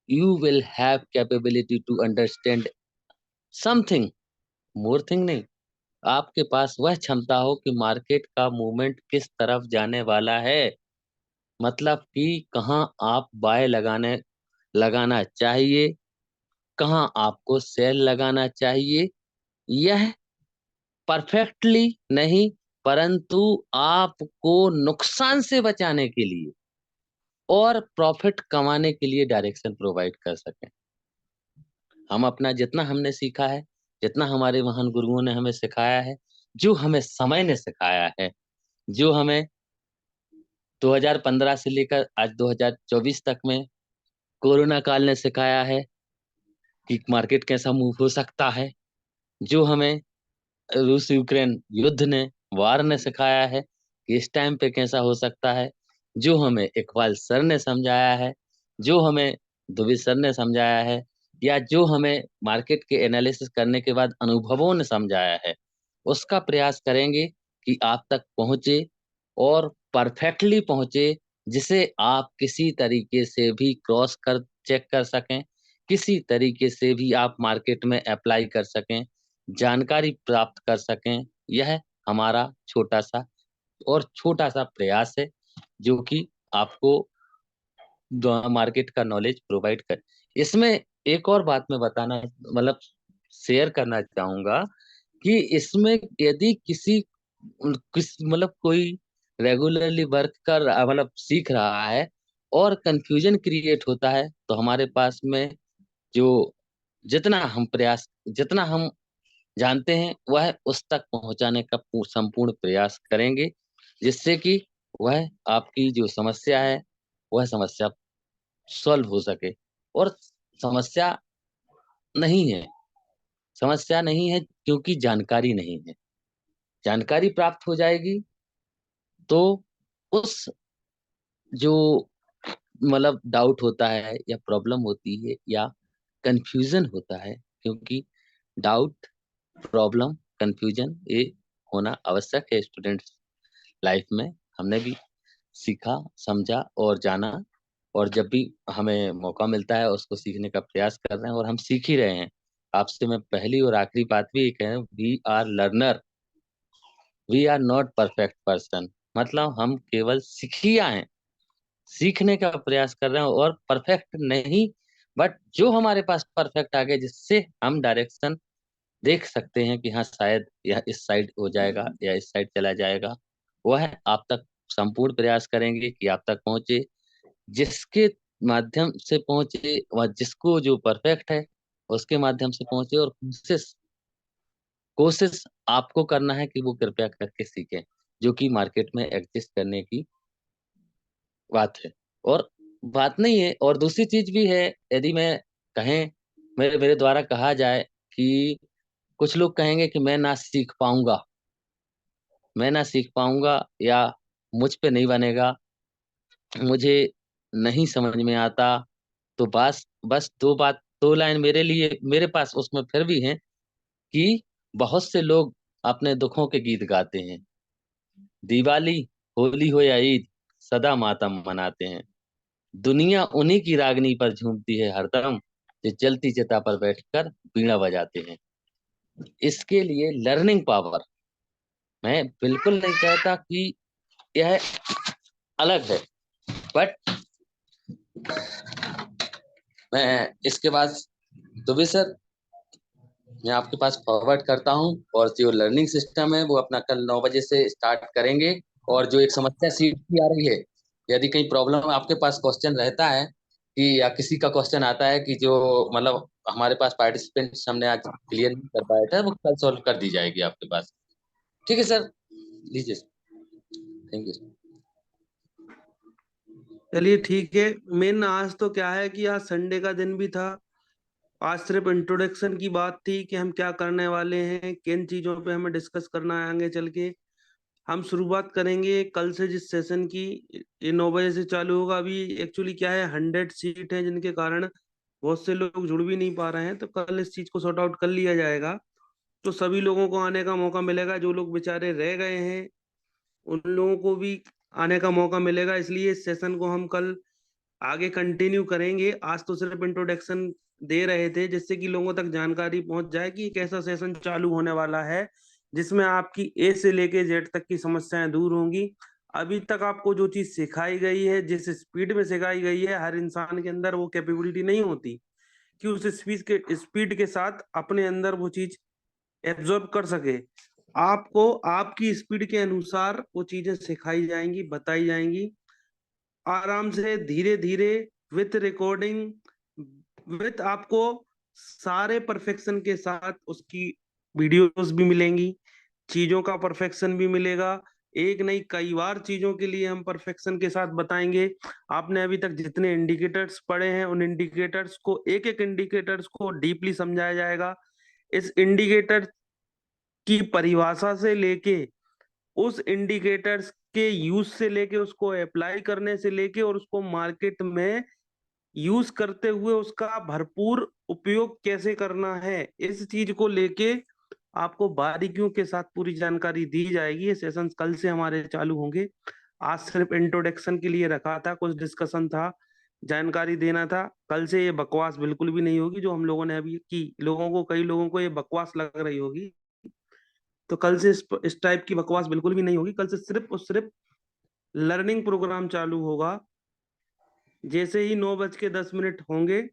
you will have capability to understand something, more thing नहीं। आपके पास वह क्षमता हो कि मार्केट का मूवमेंट किस तरफ जाने वाला है, मतलब कि कहाँ आप बाय लगाना चाहिए, कहाँ आपको सेल लगाना चाहिए। यह परफेक्टली नहीं, परंतु आपको नुकसान से बचाने के लिए और प्रॉफिट कमाने के लिए डायरेक्शन प्रोवाइड कर सकें। हम अपना जितना हमने सीखा है, जितना हमारे महान गुरुओं ने हमें सिखाया है, जो हमें समय ने सिखाया है, जो हमें 2015 से लेकर आज 2024 तक में कोरोना काल ने सिखाया है कि मार्केट कैसा मूव हो सकता है, जो हमें रूस यूक्रेन युद्ध ने, वार ने सिखाया है कि इस टाइम पे कैसा हो सकता है, जो हमें इकबाल सर ने समझाया है, जो हमें दुबे सर ने समझाया है, या जो हमें मार्केट के एनालिसिस करने के बाद अनुभवों ने समझाया है, उसका प्रयास करेंगे कि आप तक पहुंचे और परफेक्टली पहुंचे, जिसे आप किसी तरीके से भी क्रॉस कर चेक कर सकें, किसी तरीके से भी आप मार्केट में अप्लाई कर सकें, जानकारी प्राप्त कर सकें। यह हमारा छोटा सा प्रयास है, जो कि आपको मार्केट का नॉलेज प्रोवाइड कर। इसमें एक और बात मैं बताना, मतलब शेयर करना चाहूंगा, कि इसमें यदि मतलब कोई रेगुलरली वर्क कर मतलब सीख रहा है और कंफ्यूजन क्रिएट होता है, तो हमारे पास में जो जितना हम जानते हैं, वह उस तक पहुंचाने का संपूर्ण प्रयास करेंगे, जिससे कि वह आपकी जो समस्या है, वह समस्या सॉल्व हो सके। और समस्या नहीं है, समस्या नहीं है क्योंकि जानकारी नहीं है। जानकारी प्राप्त हो जाएगी तो उस जो मतलब डाउट होता है या प्रॉब्लम होती है या कंफ्यूजन होता है, क्योंकि डाउट, प्रॉब्लम, कंफ्यूजन ये होना आवश्यक है स्टूडेंट्स लाइफ में। हमने भी सीखा, समझा और जाना, और जब भी हमें मौका मिलता है उसको सीखने का प्रयास कर रहे हैं, और हम सीख ही रहे हैं। आपसे मैं पहली और आखिरी बात भी एक है, we are learner, we are not perfect person, मतलब हम केवल सीखिया हैं, सीखने का प्रयास कर रहे हैं और परफेक्ट नहीं। बट जो हमारे पास परफेक्ट आ गया, जिससे हम डायरेक्शन देख सकते हैं कि हाँ शायद यह इस साइड हो जाएगा या इस साइड चला जाएगा, वह आप तक संपूर्ण प्रयास करेंगे कि आप तक पहुंचे, जिसके माध्यम से पहुंचे, वह जिसको जो परफेक्ट है उसके माध्यम से पहुंचे। और कोशिश कोशिश आपको करना है कि वो कृपया करके सीखें, जो कि मार्केट में एग्जिस्ट करने की बात है। और बात नहीं है, और दूसरी चीज भी है, यदि मैं कहें, मेरे मेरे द्वारा कहा जाए कि कुछ लोग कहेंगे कि मैं ना सीख पाऊंगा, या मुझ पे नहीं बनेगा, मुझे नहीं समझ में आता, तो बस बस दो लाइन मेरे लिए, मेरे पास उसमें फिर भी हैं, कि बहुत से लोग अपने दुखों के गीत गाते हैं, दिवाली, होली हो या ईद, सदा मातम मनाते हैं, दुनिया उन्हीं की रागनी पर झूमती है हरदम, जो जलती चिता पर बैठकर बीड़ा बजाते हैं। इसके लिए लर्निंग पावर, मैं बिल्कुल नहीं कहता कि यह अलग है, बट मैं इसके बाद दुबे सर, मैं आपके पास फॉरवर्ड करता हूँ, और जो लर्निंग सिस्टम है वो अपना कल 9 बजे से स्टार्ट करेंगे। और जो एक समस्या सीट की आ रही है, यदि कहीं प्रॉब्लम आपके पास क्वेश्चन रहता है कि, या किसी का क्वेश्चन आता है कि जो मतलब हमारे पास पार्टिसिपेंट्स हमने आज क्लियर नहीं कर पाया था, वो कल सॉल्व कर दी जाएगी आपके पास। ठीक है सर, लीजिए। Thank you. चलिए ठीक है। मेन आज तो क्या है कि आज संडे का दिन भी था। आज सिर्फ इंट्रोडक्शन की बात थी कि हम क्या करने वाले हैं, किन चीजों पे हमें डिस्कस करना है आगे चल के। हम शुरुआत करेंगे कल से जिस सेशन की। ये 9 बजे से चालू होगा। अभी एक्चुअली क्या है, 100 सीट है जिनके कारण बहुत से लोग जुड़ भी नहीं पा रहे हैं, तो कल इस चीज को सॉर्ट आउट कर लिया जाएगा। तो सभी लोगों को आने का मौका मिलेगा। जो लोग बेचारे रह गए हैं उन लोगों को भी आने का मौका मिलेगा। इसलिए इस सेशन को हम कल आगे कंटिन्यू करेंगे। आज तो सिर्फ इंट्रोडक्शन दे रहे थे जिससे कि लोगों तक जानकारी पहुंच जाए कि एक ऐसा सेशन चालू होने वाला है जिसमें आपकी ए से लेके जेड तक की समस्याएं दूर होंगी। अभी तक आपको जो चीज सिखाई गई है, जिस स्पीड में सिखाई गई है, हर इंसान के अंदर वो कैपेबिलिटी नहीं होती कि उस स्पीड के साथ अपने अंदर वो चीज एब्जॉर्ब कर सके। आपको आपकी स्पीड के अनुसार वो चीजें सिखाई जाएंगी, बताई जाएंगी, आराम से, धीरे धीरे, विथ रिकॉर्डिंग, विथ आपको सारे परफेक्शन के साथ उसकी वीडियोस भी मिलेंगी, चीजों का परफेक्शन भी मिलेगा। एक नहीं कई बार चीजों के लिए हम परफेक्शन के साथ बताएंगे। आपने अभी तक जितने इंडिकेटर्स पढ़े हैं उन इंडिकेटर्स को, एक एक इंडिकेटर्स को डीपली समझाया जाएगा। इस इंडिकेटर की परिभाषा से लेके, उस इंडिकेटर्स के यूज से लेके, उसको अप्लाई करने से लेके, और उसको मार्केट में यूज करते हुए उसका भरपूर उपयोग कैसे करना है, इस चीज को लेके आपको बारीकियों के साथ पूरी जानकारी दी जाएगी। ये सेशंस कल से हमारे चालू होंगे। आज सिर्फ इंट्रोडक्शन के लिए रखा था, कुछ डिस्कशन था, जानकारी देना था। कल से ये बकवास बिल्कुल भी नहीं होगी जो हम लोगों ने अभी की। लोगों को, कई लोगों को ये बकवास लग रही होगी, तो कल से इस टाइप की बकवास बिल्कुल भी नहीं होगी। कल से सिर्फ और सिर्फ लर्निंग प्रोग्राम चालू होगा। जैसे ही 9:10 होंगे,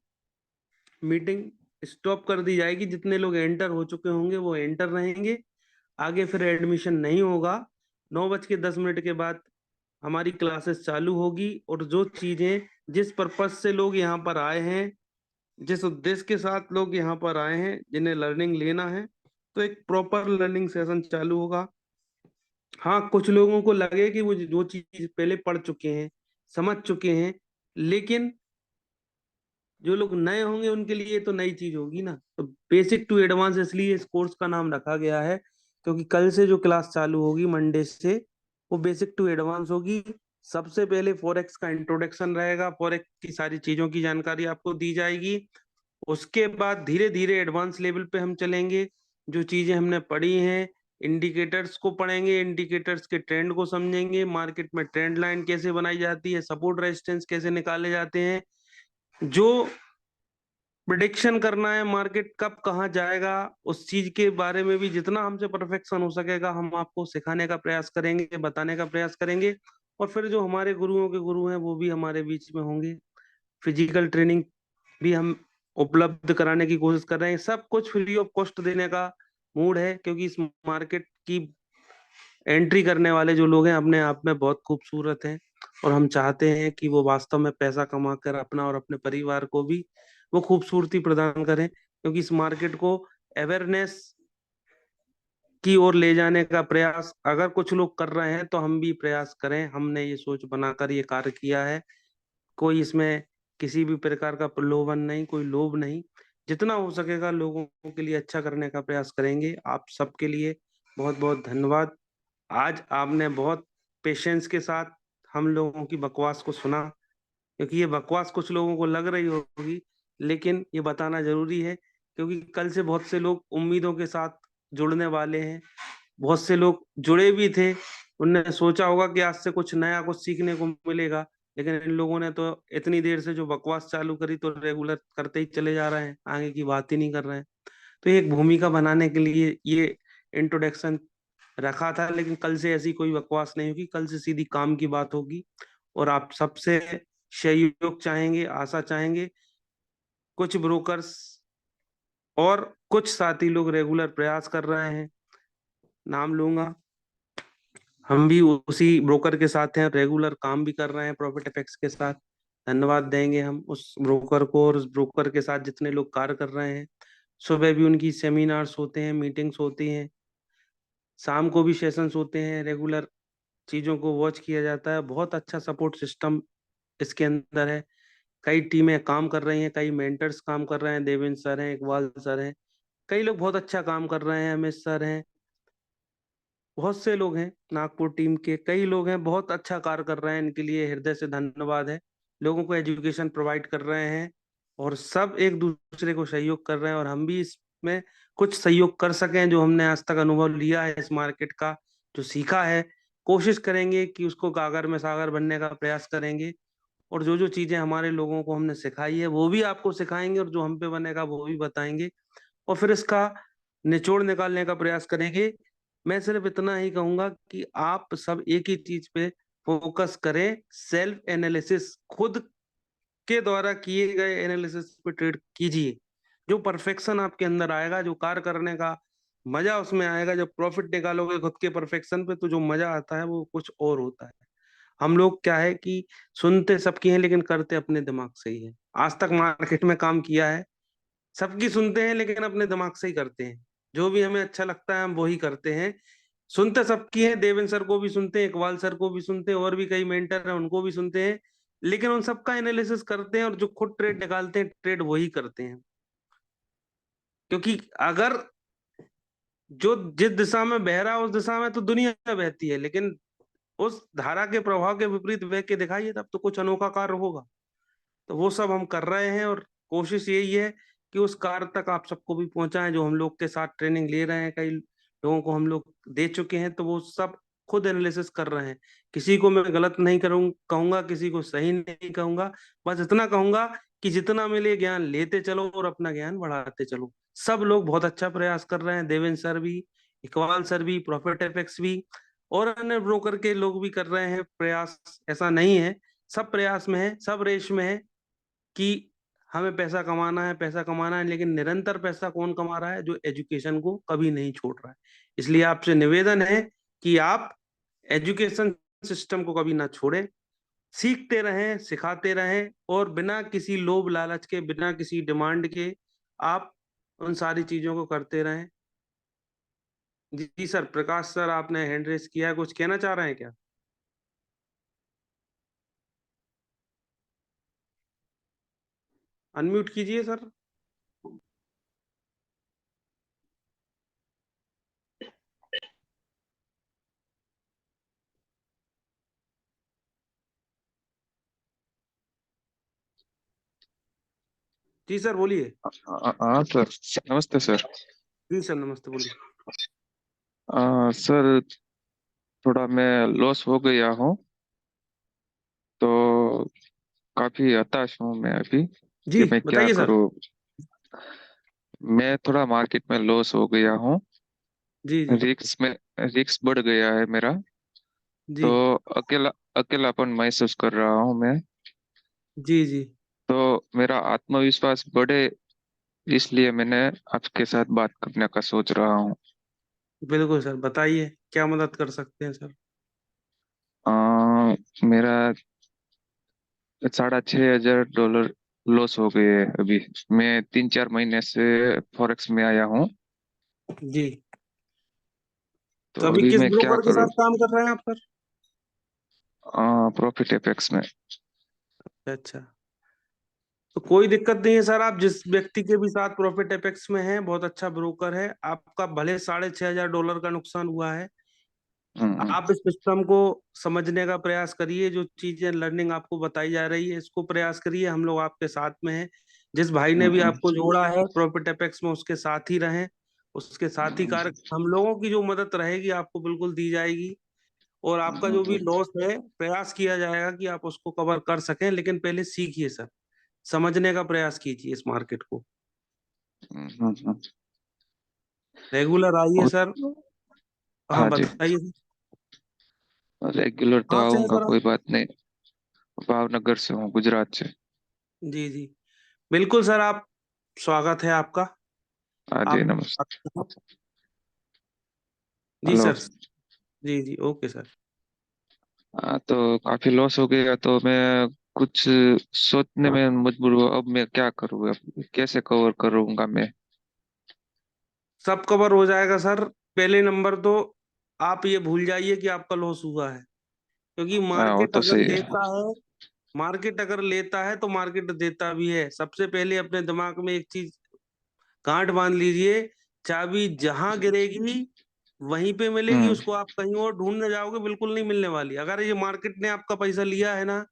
मीटिंग स्टॉप कर दी जाएगी। जितने लोग एंटर हो चुके होंगे वो एंटर रहेंगे, आगे फिर एडमिशन नहीं होगा। 9:10 के बाद हमारी क्लासेस चालू होगी। और जो चीजें, जिस पर्पज से लोग यहाँ पर आए हैं, जिस उद्देश्य के साथ लोग यहाँ पर आए हैं, जिन्हें लर्निंग लेना है, तो एक प्रॉपर लर्निंग सेशन चालू होगा। हाँ, कुछ लोगों को लगे कि वो जो चीज पहले पढ़ चुके हैं, समझ चुके हैं, लेकिन जो लोग नए होंगे उनके लिए तो नई चीज होगी ना। तो बेसिक टू एडवांस इसलिए इस कोर्स का नाम रखा गया है, क्योंकि कल से जो क्लास चालू होगी मंडे से, वो बेसिक टू एडवांस होगी। सबसे पहले फॉरेक्स का इंट्रोडक्शन रहेगा, फॉरेक्स की सारी चीजों की जानकारी आपको दी जाएगी। उसके बाद धीरे धीरे एडवांस लेवल पे हम चलेंगे। जो चीजें हमने पढ़ी हैं, इंडिकेटर्स को पढ़ेंगे, इंडिकेटर्स के ट्रेंड को समझेंगे, मार्केट में ट्रेंड लाइन कैसे बनाई जाती है, सपोर्ट रेजिस्टेंस कैसे निकाले जाते हैं, जो प्रिडिक्शन करना है मार्केट कब कहाँ जाएगा, उस चीज के बारे में भी जितना हमसे परफेक्शन हो सकेगा हम आपको सिखाने का प्रयास करेंगे, बताने का प्रयास करेंगे। और फिर जो हमारे गुरुओं के गुरु हैं वो भी हमारे बीच में होंगे। फिजिकल ट्रेनिंग भी हम उपलब्ध कराने की कोशिश कर रहे हैं। सब कुछ फ्री ऑफ कॉस्ट देने का मूड है, क्योंकि इस मार्केट की एंट्री करने वाले जो लोग हैं अपने आप में बहुत खूबसूरत हैं। और हम चाहते हैं कि वो वास्तव में पैसा कमा कर अपना और अपने परिवार को भी वो खूबसूरती प्रदान करें, क्योंकि इस मार्केट को अवेयरनेस की ओर ले जाने का प्रयास अगर कुछ लोग कर रहे हैं तो हम भी प्रयास करें। हमने ये सोच बनाकर ये कार्य किया है। कोई इसमें किसी भी प्रकार का प्रलोभन नहीं, कोई लोभ नहीं। जितना हो सकेगा लोगों के लिए अच्छा करने का प्रयास करेंगे। आप सबके लिए बहुत बहुत धन्यवाद। आज आपने बहुत पेशेंस के साथ हम लोगों की बकवास को सुना, क्योंकि ये बकवास कुछ लोगों को लग रही होगी, लेकिन ये बताना जरूरी है, क्योंकि कल से बहुत से लोग उम्मीदों के साथ जुड़ने वाले हैं। बहुत से लोग जुड़े भी थे, उनने सोचा होगा कि आज से कुछ नया, कुछ सीखने को मिलेगा, लेकिन इन लोगों ने तो इतनी देर से जो बकवास चालू करी तो रेगुलर करते ही चले जा रहे हैं, आगे की बात ही नहीं कर रहे हैं। तो एक भूमिका बनाने के लिए ये इंट्रोडक्शन रखा था, लेकिन कल से ऐसी कोई बकवास नहीं होगी। कल से सीधी काम की बात होगी। और आप सबसे सहयोग चाहेंगे, आशा चाहेंगे कुछ ब्रोकर्स और कुछ साथी लोग रेगुलर प्रयास कर रहे हैं। नाम लूंगा, हम भी उसी ब्रोकर के साथ हैं, रेगुलर काम भी कर रहे हैं प्रॉफिट एफेक्स के साथ। धन्यवाद देंगे हम उस ब्रोकर को और उस ब्रोकर के साथ जितने लोग कार्य कर रहे हैं। सुबह भी उनकी सेमिनार्स होते हैं, मीटिंग्स होती हैं, शाम को भी सेशंस होते हैं, रेगुलर चीजों को वॉच किया जाता है। बहुत अच्छा सपोर्ट सिस्टम इसके अंदर है। कई टीमें काम कर रही हैं, कई मेंटर्स काम कर रहे हैं, देवेंद्र सर हैं, इकबाल सर हैं, कई लोग बहुत अच्छा काम कर रहे हैं, अमित सर हैं, बहुत से लोग हैं, नागपुर टीम के कई लोग हैं, बहुत अच्छा कार्य कर रहे हैं। इनके लिए हृदय से धन्यवाद है। लोगों को एजुकेशन प्रोवाइड कर रहे हैं और सब एक दूसरे को सहयोग कर रहे हैं, और हम भी इसमें कुछ सहयोग कर सकें। जो हमने आज तक अनुभव लिया है इस मार्केट का, जो सीखा है, कोशिश करेंगे कि उसको गागर में सागर बनने का प्रयास करेंगे। और जो जो चीजें हमारे लोगों को हमने सिखाई है वो भी आपको सिखाएंगे, और जो हम पे बनेगा वो भी बताएंगे, और फिर इसका निचोड़ निकालने का प्रयास करेंगे। मैं सिर्फ इतना ही कहूंगा कि आप सब एक ही चीज पे फोकस करें, सेल्फ एनालिसिस, खुद के द्वारा किए गए एनालिसिस पे ट्रेड कीजिए। जो परफेक्शन आपके अंदर आएगा, जो कार्य करने का मजा उसमें आएगा, जब प्रॉफिट निकालोगे खुद के परफेक्शन पे, तो जो मजा आता है वो कुछ और होता है। हम लोग क्या है कि सुनते सबकी हैं लेकिन करते अपने दिमाग से ही है। आज तक मार्केट में काम किया है, सबकी सुनते हैं लेकिन अपने दिमाग से ही करते हैं। जो भी हमें अच्छा लगता है हम वही करते हैं। सुनते सबकी हैं, देवेंद्र सर को भी सुनते हैं, इकबाल सर को भी सुनते हैं, और भी कई मेंटर हैं उनको भी सुनते हैं, लेकिन उन सबका एनालिसिस करते हैं, और जो खुद ट्रेड निकालते हैं ट्रेड वही करते हैं। क्योंकि अगर जो जिस दिशा में बह रहा है उस दिशा में तो दुनिया बहती है, लेकिन उस धारा के प्रभाव के विपरीत बह के दिखाइए, तब तो कुछ अनोखा कार्य होगा। तो वो सब हम कर रहे हैं, और कोशिश यही है कि उस कार्य तक आप सबको भी पहुंचाएं। जो हम लोग के साथ ट्रेनिंग ले रहे हैं, कई लोगों को हम लोग दे चुके हैं, तो वो सब खुद एनालिसिस कर रहे हैं। किसी को मैं गलत नहीं करूँ कहूंगा, किसी को सही नहीं कहूंगा। बस इतना कहूंगा कि जितना मिले ज्ञान लेते चलो और अपना ज्ञान बढ़ाते चलो। सब लोग बहुत अच्छा प्रयास कर रहे हैं, देवेंद्र सर भी, इकबाल सर भी, प्रॉफिट एफेक्स भी, और अन्य ब्रोकर के लोग भी कर रहे हैं प्रयास। ऐसा नहीं है, सब प्रयास में है, सब रेस में है कि हमें पैसा कमाना है, पैसा कमाना है। लेकिन निरंतर पैसा कौन कमा रहा है? जो एजुकेशन को कभी नहीं छोड़ रहा है। इसलिए आपसे निवेदन है कि आप एजुकेशन सिस्टम को कभी ना छोड़ें, सीखते रहें, सिखाते रहें, और बिना किसी लोभ लालच के, बिना किसी डिमांड के आप उन सारी चीजों को करते रहें। जी सर, प्रकाश सर आपने हैंड रेस किया है, कुछ कहना चाह रहे हैं क्या? अनम्यूट कीजिए सर। जी सर बोलिए। हाँ सर। नमस्ते सर। जी सर नमस्ते, बोलिए। सर, थोड़ा मैं लॉस हो गया हूँ, तो काफी हताश हूँ मैं अभी जी कि मैं क्या बताइए सर। करूँ। मैं थोड़ा मार्केट में लॉस हो गया हूँ। जी जी। रिक्स बढ़ गया है मेरा। जी तो अकेलापन महसूस कर रहा हूँ मैं। जी। जी तो मेरा आत्मविश्वास बढ़े, इसलिए मैंने आपके साथ बात करने का सोच रहा हूँ। बिल्कुल सर, बताइए क्या मदद कर सकते हैं सर। मेरा 6500 डॉलर लॉस हो गए हैं अभी। मैं 3-4 महीने से फॉरेक्स में आया हूँ। जी। तो तो अभी अभी किस मैं क्या ब्रोकर के करूँ। साथ काम कर रहे हैं आप सर? प्रॉफिट एपेक्स में। अच्छा, तो कोई दिक्कत नहीं है सर। आप जिस व्यक्ति के भी साथ प्रॉफिट एपेक्स में हैं, बहुत अच्छा ब्रोकर है। आपका भले $6500 का नुकसान हुआ है, हम्म। आप इस सिस्टम को समझने का प्रयास करिए। जो चीजें लर्निंग आपको बताई जा रही है, इसको प्रयास करिए। हम लोग आपके साथ में हैं। जिस भाई ने भी हम्म। आपको जोड़ा है प्रॉफिट एपेक्स में, उसके साथ ही रहें, उसके साथ ही कार्य। हम लोगों की जो मदद रहेगी आपको बिल्कुल दी जाएगी। और आपका जो भी लॉस है, प्रयास किया जाएगा कि आप उसको कवर कर सकें। लेकिन पहले सीखिए सर, समझने का प्रयास कीजिए इस मार्केट को। रेगुलर आइए सर। हाँ हाँ जी। बताइए सर। रेगुलर तो कहाँ से हैं आऊंगा, सर आप? कोई बात नहीं। भावनगर से हूँ, गुजरात से। जी जी। बिल्कुल सर, आप स्वागत है आपका। हाँ जी, आप नमस्ते। जी हेलो। सर। जी जी, ओके सर। हाँ, तो काफी लॉस हो गया, तो मैं कुछ सोचने में मजबूर हुआ, अब मैं क्या करूँ, अब कैसे कवर करूंगा मैं। सब कवर हो जाएगा सर। पहले नंबर तो आप ये भूल जाइए कि आपका लॉस हुआ है, क्योंकि हाँ, वो मार्केट तो अगर सही है। लेता है, मार्केट अगर लेता है तो मार्केट देता भी है। सबसे पहले अपने दिमाग में एक चीज गांठ बांध लीजिए, चाबी जहां गिरेगी वहीं पे मिलेगी, हम्म। उसको आप कहीं और ढूंढने जाओगे बिल्कुल नहीं मिलने वाली। अगर ये मार्केट ने आपका पैसा लिया है ना,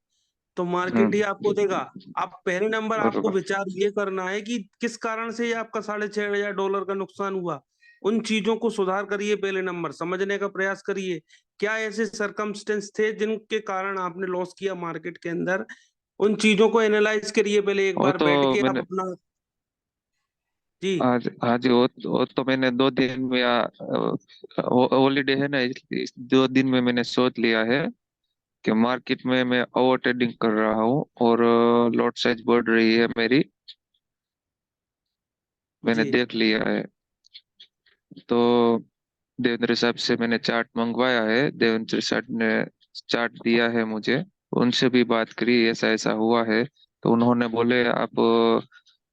तो मार्केट ही हम्म। आपको देगा। आप पहले नंबर आपको बरोबर। विचार ये करना है कि किस कारण से ये आपका $6,500 का नुकसान हुआ। उन चीजों को सुधार करिए, पहले नंबर समझने का प्रयास करिए। क्या ऐसे सरकमस्टेंस थे जिनके कारण आपने लॉस किया मार्केट के अंदर? उन चीजों को एनालाइज करिए पहले एक वो बार तो बैठ के आप मैंने अपना। जी आज आज वो तो मैंने 2 दिन में हॉलीडे है ना, इसलिए इस 2 दिन में मैंने सोच लिया है कि मार्केट में मैं ओवर ट्रेडिंग कर रहा हूँ, और लॉट साइज बढ़ रही है मेरी, मैंने जी देख लिया है। तो देवेंद्र साहब से मैंने चार्ट मंगवाया है, देवेंद्र साहब ने चार्ट दिया है मुझे, उनसे भी बात करी, ऐसा ऐसा हुआ है। तो उन्होंने बोले आप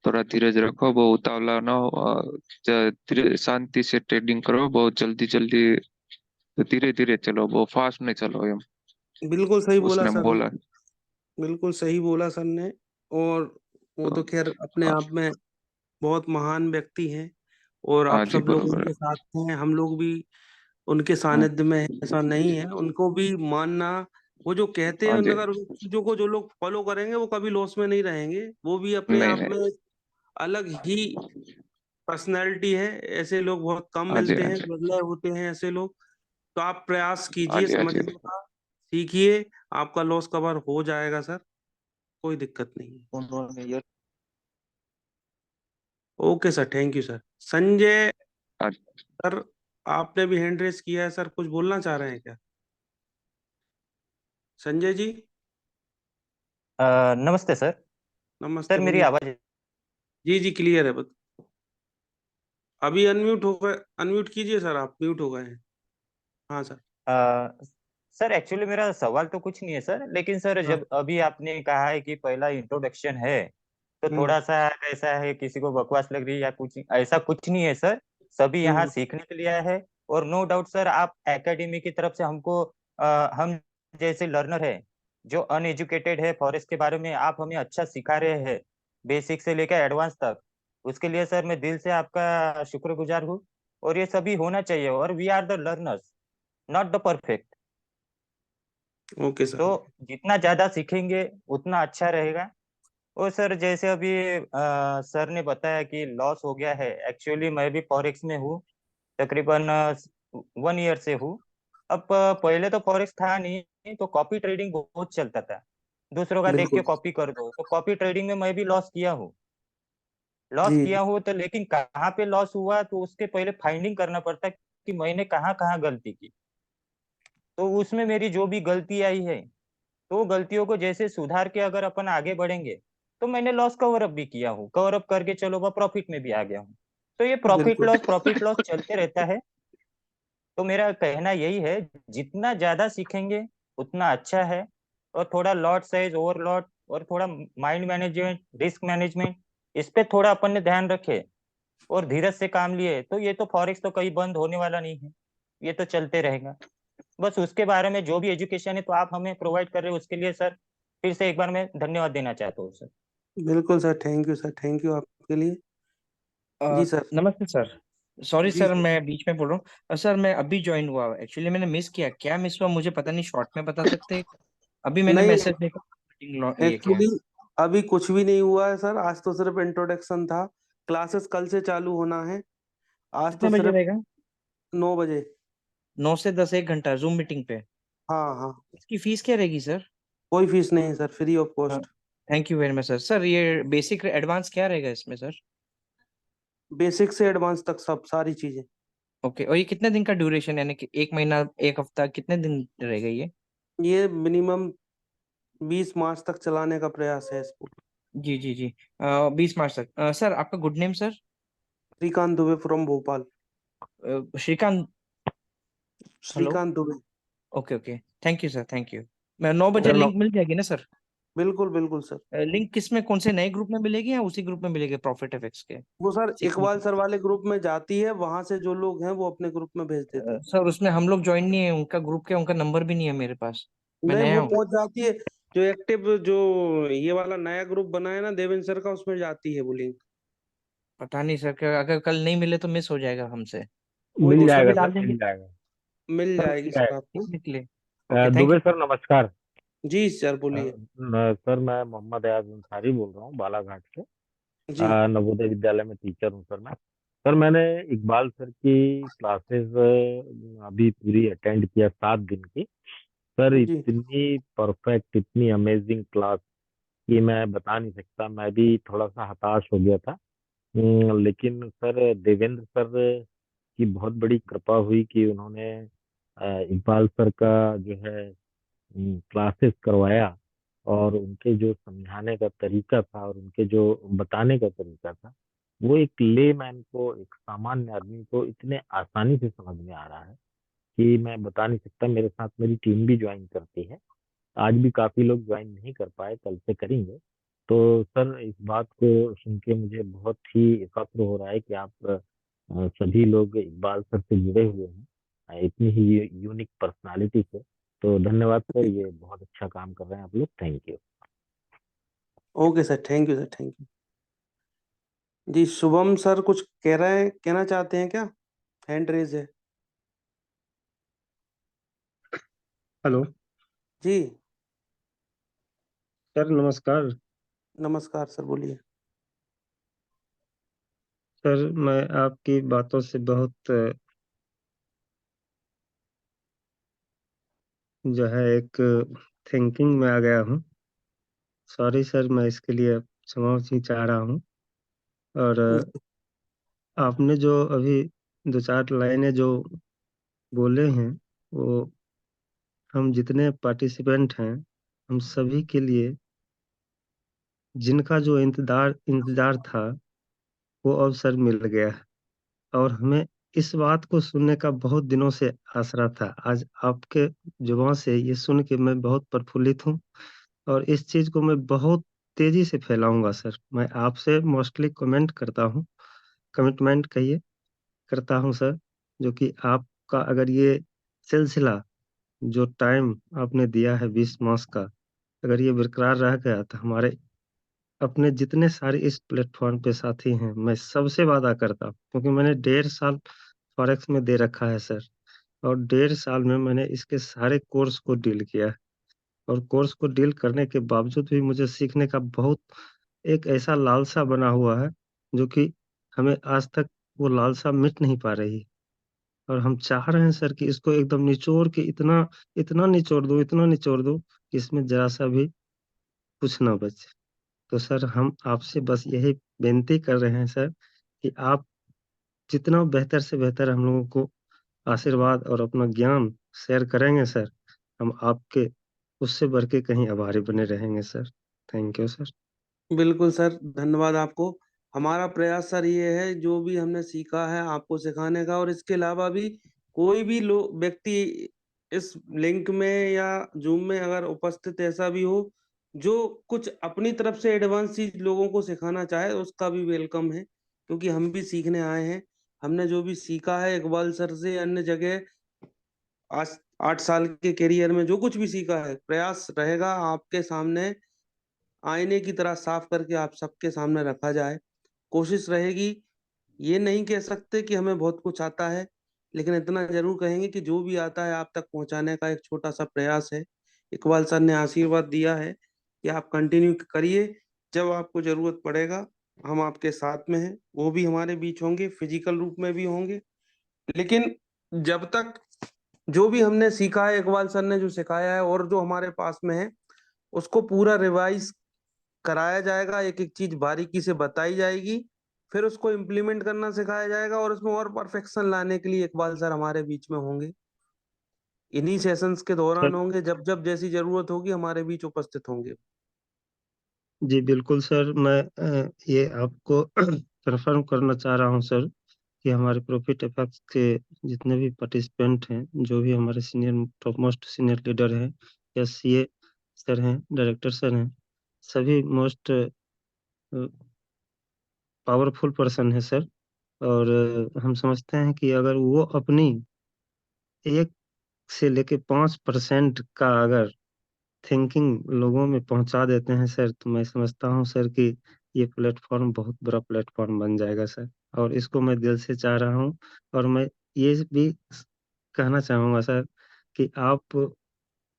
थोड़ा धीरज रखो, बहुत उतावला ना हो, शांति से ट्रेडिंग करो, बहुत जल्दी जल्दी धीरे धीरे चलो, बहुत फास्ट नहीं चलो एम। बिल्कुल सही बोला उसने सर ने। बोला। बिल्कुल सही बोला सर ने। और वो तो तो खैर अपने हाँ। आप में बहुत महान व्यक्ति हैं, और हाँ आप जी, सब लोग बरोबर उनके है। साथ हैं, हम लोग भी उनके हम्म। सानिध्य में हैं, ऐसा नहीं है। उनको भी मानना, वो जो कहते हैं, हाँ जी। अगर उन चीजों को जो लोग फॉलो करेंगे वो कभी लॉस में नहीं रहेंगे। वो भी अपने नहीं आप नहीं। में एक अलग ही पर्सनैलिटी है। ऐसे लोग बहुत कम हाँ जी, मिलते हाँ हैं, जी। विरले होते हैं ऐसे लोग। तो आप प्रयास हाँ कीजिए जी, हाँ जी। समझने का, सीखिए। आपका लॉस कवर हो जाएगा सर, कोई दिक्कत नहीं है। Okay sir, thank you sir. Sanjay हाँ। सर, आपने भी हैंड रेस किया है सर, कुछ बोलना चाह रहे हैं क्या संजय जी? नमस्ते सर। नमस्ते, सर मेरी बोलिए। आवाज। जी जी, क्लियर है। बस अभी अनम्यूट हो गए, अनम्यूट कीजिए सर, आप म्यूट हो गए हैं। हाँ सर। अ, सर एक्चुअली मेरा सवाल तो कुछ नहीं है सर, लेकिन सर हाँ। जब अभी आपने कहा है कि पहला इंट्रोडक्शन है, तो हम्म थोड़ा सा ऐसा है, किसी को बकवास लग रही है या कुछ, ऐसा कुछ नहीं है सर। सभी यहाँ हम्म। सीखने के लिए आए हैं। और नो डाउट सर, आप एकेडमी की तरफ से हमको हम जैसे लर्नर है जो अनएजुकेटेड है फॉरेस्ट के बारे में, आप हमें अच्छा सिखा रहे हैं, बेसिक से लेकर एडवांस तक। उसके लिए सर मैं दिल से आपका शुक्रगुजार हूँ। और ये सभी होना चाहिए, और we are the learners, not the perfect. Okay sir, तो ओके। जितना ज्यादा सीखेंगे उतना अच्छा रहेगा। और सर जैसे अभी सर ने बताया कि लॉस हो गया है, एक्चुअली मैं भी फॉरेक्स में हूँ, तकरीबन 1 ईयर से हूँ। अब पहले तो फॉरेक्स था नहीं, तो कॉपी ट्रेडिंग बहुत चलता था, दूसरों का देख के बिल्कुल। कॉपी कर दो। तो कॉपी ट्रेडिंग में मैं भी लॉस किया हूँ, जी लॉस किया जी। हूँ। तो लेकिन कहाँ पे लॉस हुआ, तो उसके पहले फाइंडिंग करना पड़ता है कि मैंने कहाँ कहाँ गलती की। तो उसमें मेरी जो भी गलती आई है, तो गलतियों को जैसे सुधार के अगर अपन आगे बढ़ेंगे, तो मैंने लॉस कवर अप भी किया हूँ, कवर अप करके चलो वह प्रॉफिट में भी आ गया हूँ। तो ये बिल्कुल प्रॉफिट लॉस चलते रहता है। तो मेरा कहना यही है, जितना ज्यादा सीखेंगे उतना अच्छा है। और थोड़ा लॉट साइज, ओवर लॉट, और थोड़ा माइंड मैनेजमेंट, रिस्क मैनेजमेंट, इस पे थोड़ा अपन ने ध्यान रखे और धीरज से काम लिए, तो ये तो फॉरेक्स तो कहीं बंद होने वाला नहीं है, ये तो चलते रहेगा। बस उसके बारे में जो भी एजुकेशन है तो आप हमें प्रोवाइड कर रहे हो, उसके लिए सर फिर से एक बार मैं धन्यवाद देना चाहता हूँ सर। बिल्कुल sir, thank you sir, thank you आपके लिए। जी सर। नमस्ते सर। सॉरी जी सर, सर। मैं बीच में बोल रहा हूँ सर। मैं अभी ज्वाइन हुआ, एक्चुअली मैंने मिस किया, क्या मिस हुआ मुझे पता नहीं, शॉर्ट में बता सकते हैं? अभी मैंने नहीं, मैसेज देखा, मीटिंग ये क्या है? एक्चुअली अभी कुछ भी नहीं हुआ है सर, आज तो सिर्फ इंट्रोडक्शन था। क्लासेस कल से चालू होना है। आज तो कितने बजे सिर्फ रहेगा? 9 बजे। 9 से 10, 1 घंटा जूम मीटिंग पे? हाँ हाँ। इसकी फीस क्या रहेगी सर? कोई फीस नहीं है sir, free of cost. Thank you very much sir. Sir ये बेसिक एडवांस क्या रहेगा इसमें सर? बेसिक से एडवांस तक सब सारी चीजें। ओके, और ये कितने दिन का ड्यूरेशन, यानी कि 1 महीना, 1 हफ्ता, कितने दिन रहेगा ये? ये मिनिमम 20 मार्च तक चलाने का प्रयास है इसको। जी जी जी। 20 मार्च तक। सर आपका good name sir? Shrikant Dubey from Bhopal. Shrikant. Hello. Shrikant Dubey. Okay okay. Thank you sir, thank you. मैं 9 बजे ओके। लिंक मिल जाएगी ना सर? बिल्कुल बिल्कुल सर। लिंक किस में, कौन से नए ग्रुप में मिलेगी या उसी ग्रुप में मिलेगी प्रॉफिट एफएक्स के वो सर सीखने इकबाल के? सर वाले ग्रुप में जाती है, वहां से जो लोग हैं वो अपने ग्रुप में भेज देते हैं। सर उसमें हम लोग ज्वाइन नहीं है, उनका ग्रुप के उनका नंबर भी नहीं है मेरे पास। मैं नहीं, नया वो हूँ। पहुंच जाती है। जो एक्टिव, जो ये वाला नया ग्रुप बना है ना देवेंद्र सर का, उसमें जाती है वो लिंक। पता नहीं सर, अगर कल नहीं मिले तो मिस हो जाएगा हमसे। कोई तो मिल उसमें दिक्कत भी जाएगा डाल सर, देंगे। मिल जाएगा। मिल सर जाएगी मिल सर जाएगा। आपको। सीखने के लिए। Okay, thank Dubey you. Sir नमस्कार। जी सर अ, बोलिए। सर मैं मोहम्मद अयाज अंसारी बोल रहा हूँ बालाघाट से। जी नवोदय विद्यालय में टीचर हूँ सर मैं। सर मैंने इकबाल सर की क्लासेस अभी पूरी अटेंड किया 7 दिन की। सर जी। इतनी परफेक्ट, इतनी अमेजिंग क्लास कि मैं बता नहीं सकता। मैं भी थोड़ा सा हताश हो गया था। लेकिन सर देवेंद्र सर की बहुत बड़ी कृपा हुई कि उन्होंने इकबाल सर का जो है क्लासेस करवाया। और उनके जो समझाने का तरीका था और उनके जो बताने का तरीका था, वो एक लेमैन को, एक सामान्य आदमी को इतने आसानी से समझ में आ रहा है कि मैं बता नहीं सकता। मेरे साथ मेरी टीम भी ज्वाइन करती है। आज भी काफी लोग ज्वाइन नहीं कर पाए, कल से करेंगे। तो सर इस बात को सुन के मुझे बहुत ही फक्र हो रहा है कि आप सभी लोग इकबाल सर से जुड़े हुए हैं, इतनी ही यूनिक पर्सनालिटी से। तो धन्यवाद सर, ये बहुत अच्छा काम कर रहे हैं आप लोग। Thank you. Okay sir, thank you sir, thank you. जी शुभम सर कुछ कह रहे हैं, कहना चाहते हैं क्या? हैंड रेज है। हेलो जी सर, नमस्कार। नमस्कार सर, बोलिए। सर मैं आपकी बातों से बहुत जो है एक थिंकिंग में आ गया हूँ। सॉरी सर, मैं इसके लिए क्षमा चाह रहा हूँ। और आपने जो अभी 2-4 लाइनें जो बोले हैं, वो हम जितने पार्टिसिपेंट हैं, हम सभी के लिए, जिनका जो इंतजार इंतजार था, वो अवसर मिल गया है। और हमें इस बात को सुनने का बहुत दिनों से आसरा था। आज आपके जुबान से ये सुन के मैं बहुत प्रफुल्लित हूँ। और इस चीज को मैं बहुत तेजी से फैलाऊंगा सर। मैं आपसे मोस्टली कमेंट करता हूँ, कमिटमेंट कहिए, करता हूँ सर। जो कि आपका अगर ये सिलसिला, जो टाइम आपने दिया है 20 मास का, अगर ये बरकरार रह गया, तो हमारे अपने जितने सारे इस प्लेटफॉर्म पे साथी हैं, मैं सबसे वादा करता हूँ, क्योंकि मैंने 1.5 साल फॉरेक्स में दे रखा है सर। और 1.5 साल में मैंने इसके सारे कोर्स को डील किया है। और कोर्स को डील करने के बावजूद भी मुझे सीखने का बहुत एक ऐसा लालसा बना हुआ है, जो कि हमें आज तक वो लालसा मिट नहीं पा रही। और हम चाह रहे हैं सर कि इसको एकदम निचोड़ के इतना इतना निचोड़ दूं, इतना निचोड़ दूं कि इसमें जरा सा भी कुछ ना बचे। तो सर हम आपसे बस यही विनती कर रहे हैं सर, कि आप जितना बेहतर से बेहतर हम लोगों को आशीर्वाद और अपना ज्ञान शेयर करेंगे सर, हम आपके उससे बढ़ के कहीं आभारी बने रहेंगे सर। Thank you sir. बिल्कुल सर, धन्यवाद आपको। हमारा प्रयास सर ये है, जो भी हमने सीखा है आपको सिखाने का, और इसके अलावा भी कोई भी लोग व्यक्ति इस लिंक में या जूम में अगर उपस्थित ऐसा भी हो जो कुछ अपनी तरफ से एडवांस चीज लोगों को सिखाना चाहे, उसका भी वेलकम है, क्योंकि हम भी सीखने आए हैं। हमने जो भी सीखा है इकबाल सर से, अन्य जगह आज 8 साल के करियर में जो कुछ भी सीखा है, प्रयास रहेगा आपके सामने आईने की तरह साफ करके आप सबके सामने रखा जाए। कोशिश रहेगी, ये नहीं कह सकते कि हमें बहुत कुछ आता है, लेकिन इतना जरूर कहेंगे कि जो भी आता है आप तक पहुंचाने का एक छोटा सा प्रयास है। इकबाल सर ने आशीर्वाद दिया है कि आप कंटिन्यू करिए, जब आपको जरूरत पड़ेगा हम आपके साथ में हैं। वो भी हमारे बीच होंगे, फिजिकल रूप में भी होंगे। लेकिन जब तक जो भी हमने सीखा है, इकबाल सर ने जो सिखाया है और जो हमारे पास में है, उसको पूरा रिवाइज कराया जाएगा, एक एक चीज बारीकी से बताई जाएगी, फिर उसको इम्प्लीमेंट करना सिखाया जाएगा, और उसमें और परफेक्शन लाने के लिए इकबाल सर हमारे बीच में होंगे। इन्हीं सेशंस के सर दौरान होंगे, जब जब जैसी जरूरत होगी हमारे बीच उपस्थित होंगे। जी बिल्कुल सर, मैं ये आपको कंफर्म करना चाह रहा हूँ सर कि हमारे प्रॉफिट एफेक्ट्स के जितने भी पार्टिसिपेंट हैं, जो भी हमारे senior top most senior leader हैं या सीए सर हैं, डायरेक्टर सर हैं, सभी मोस्ट पावरफुल पर्सन है सर। और हम समझते हैं कि अगर वो अपनी 1 से लेके 5% का अगर थिंकिंग लोगों में पहुंचा देते हैं सर, तो मैं समझता हूं सर कि ये प्लेटफॉर्म बहुत बड़ा प्लेटफॉर्म बन जाएगा सर। और इसको मैं दिल से चाह रहा हूं। और मैं ये भी कहना चाहूंगा सर कि आप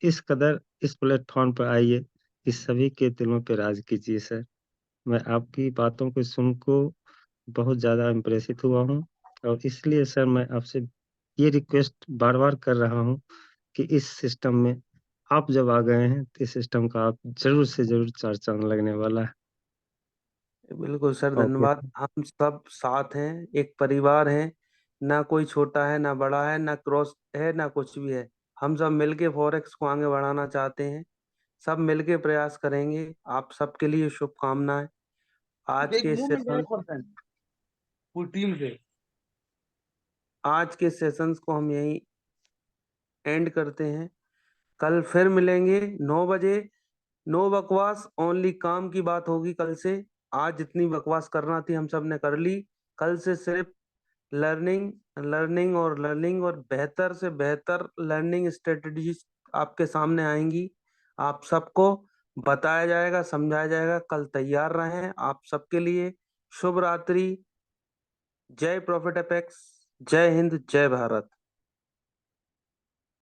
इस कदर इस प्लेटफॉर्म पर आइए कि सभी के दिलों पे राज कीजिए सर। मैं आपकी बातों को सुन को बहुत ज़्यादा इम्प्रेसित हुआ हूँ। और इसलिए सर मैं आपसे ये रिक्वेस्ट बार-बार कर रहा हूँ कि इस सिस्टम में आप जब आ गए हैं, तो इस सिस्टम का आप ज़रूर से ज़रूर 4 चाँद लगने वाला है। बिल्कुल सर, ओके धन्यवाद। सर। हम सब साथ हैं, एक परिवार है, ना कोई छोटा है ना बड़ा है, ना क्रॉस है ना कुछ भी है। हम सब मिलके फॉरेक्स को आगे बढ़ाना चाहते हैं, सब मिलके प्रयास करेंगे। आप सबके लिए शुभकामनाएं। आज के सेशंस को हम यहीं एंड करते हैं। कल फिर मिलेंगे 9 बजे। नो बकवास, ओनली काम की बात होगी कल से। आज जितनी बकवास करना थी हम सब ने कर ली। कल से सिर्फ लर्निंग लर्निंग और लर्निंग, और बेहतर से बेहतर लर्निंग स्ट्रेटजीज आपके सामने आएंगी। आप सबको बताया जाएगा, समझाया जाएगा। कल तैयार रहें। आप सबके लिए शुभ रात्रि। जय प्रॉफिट अपेक्स। जय हिंद, जय भारत।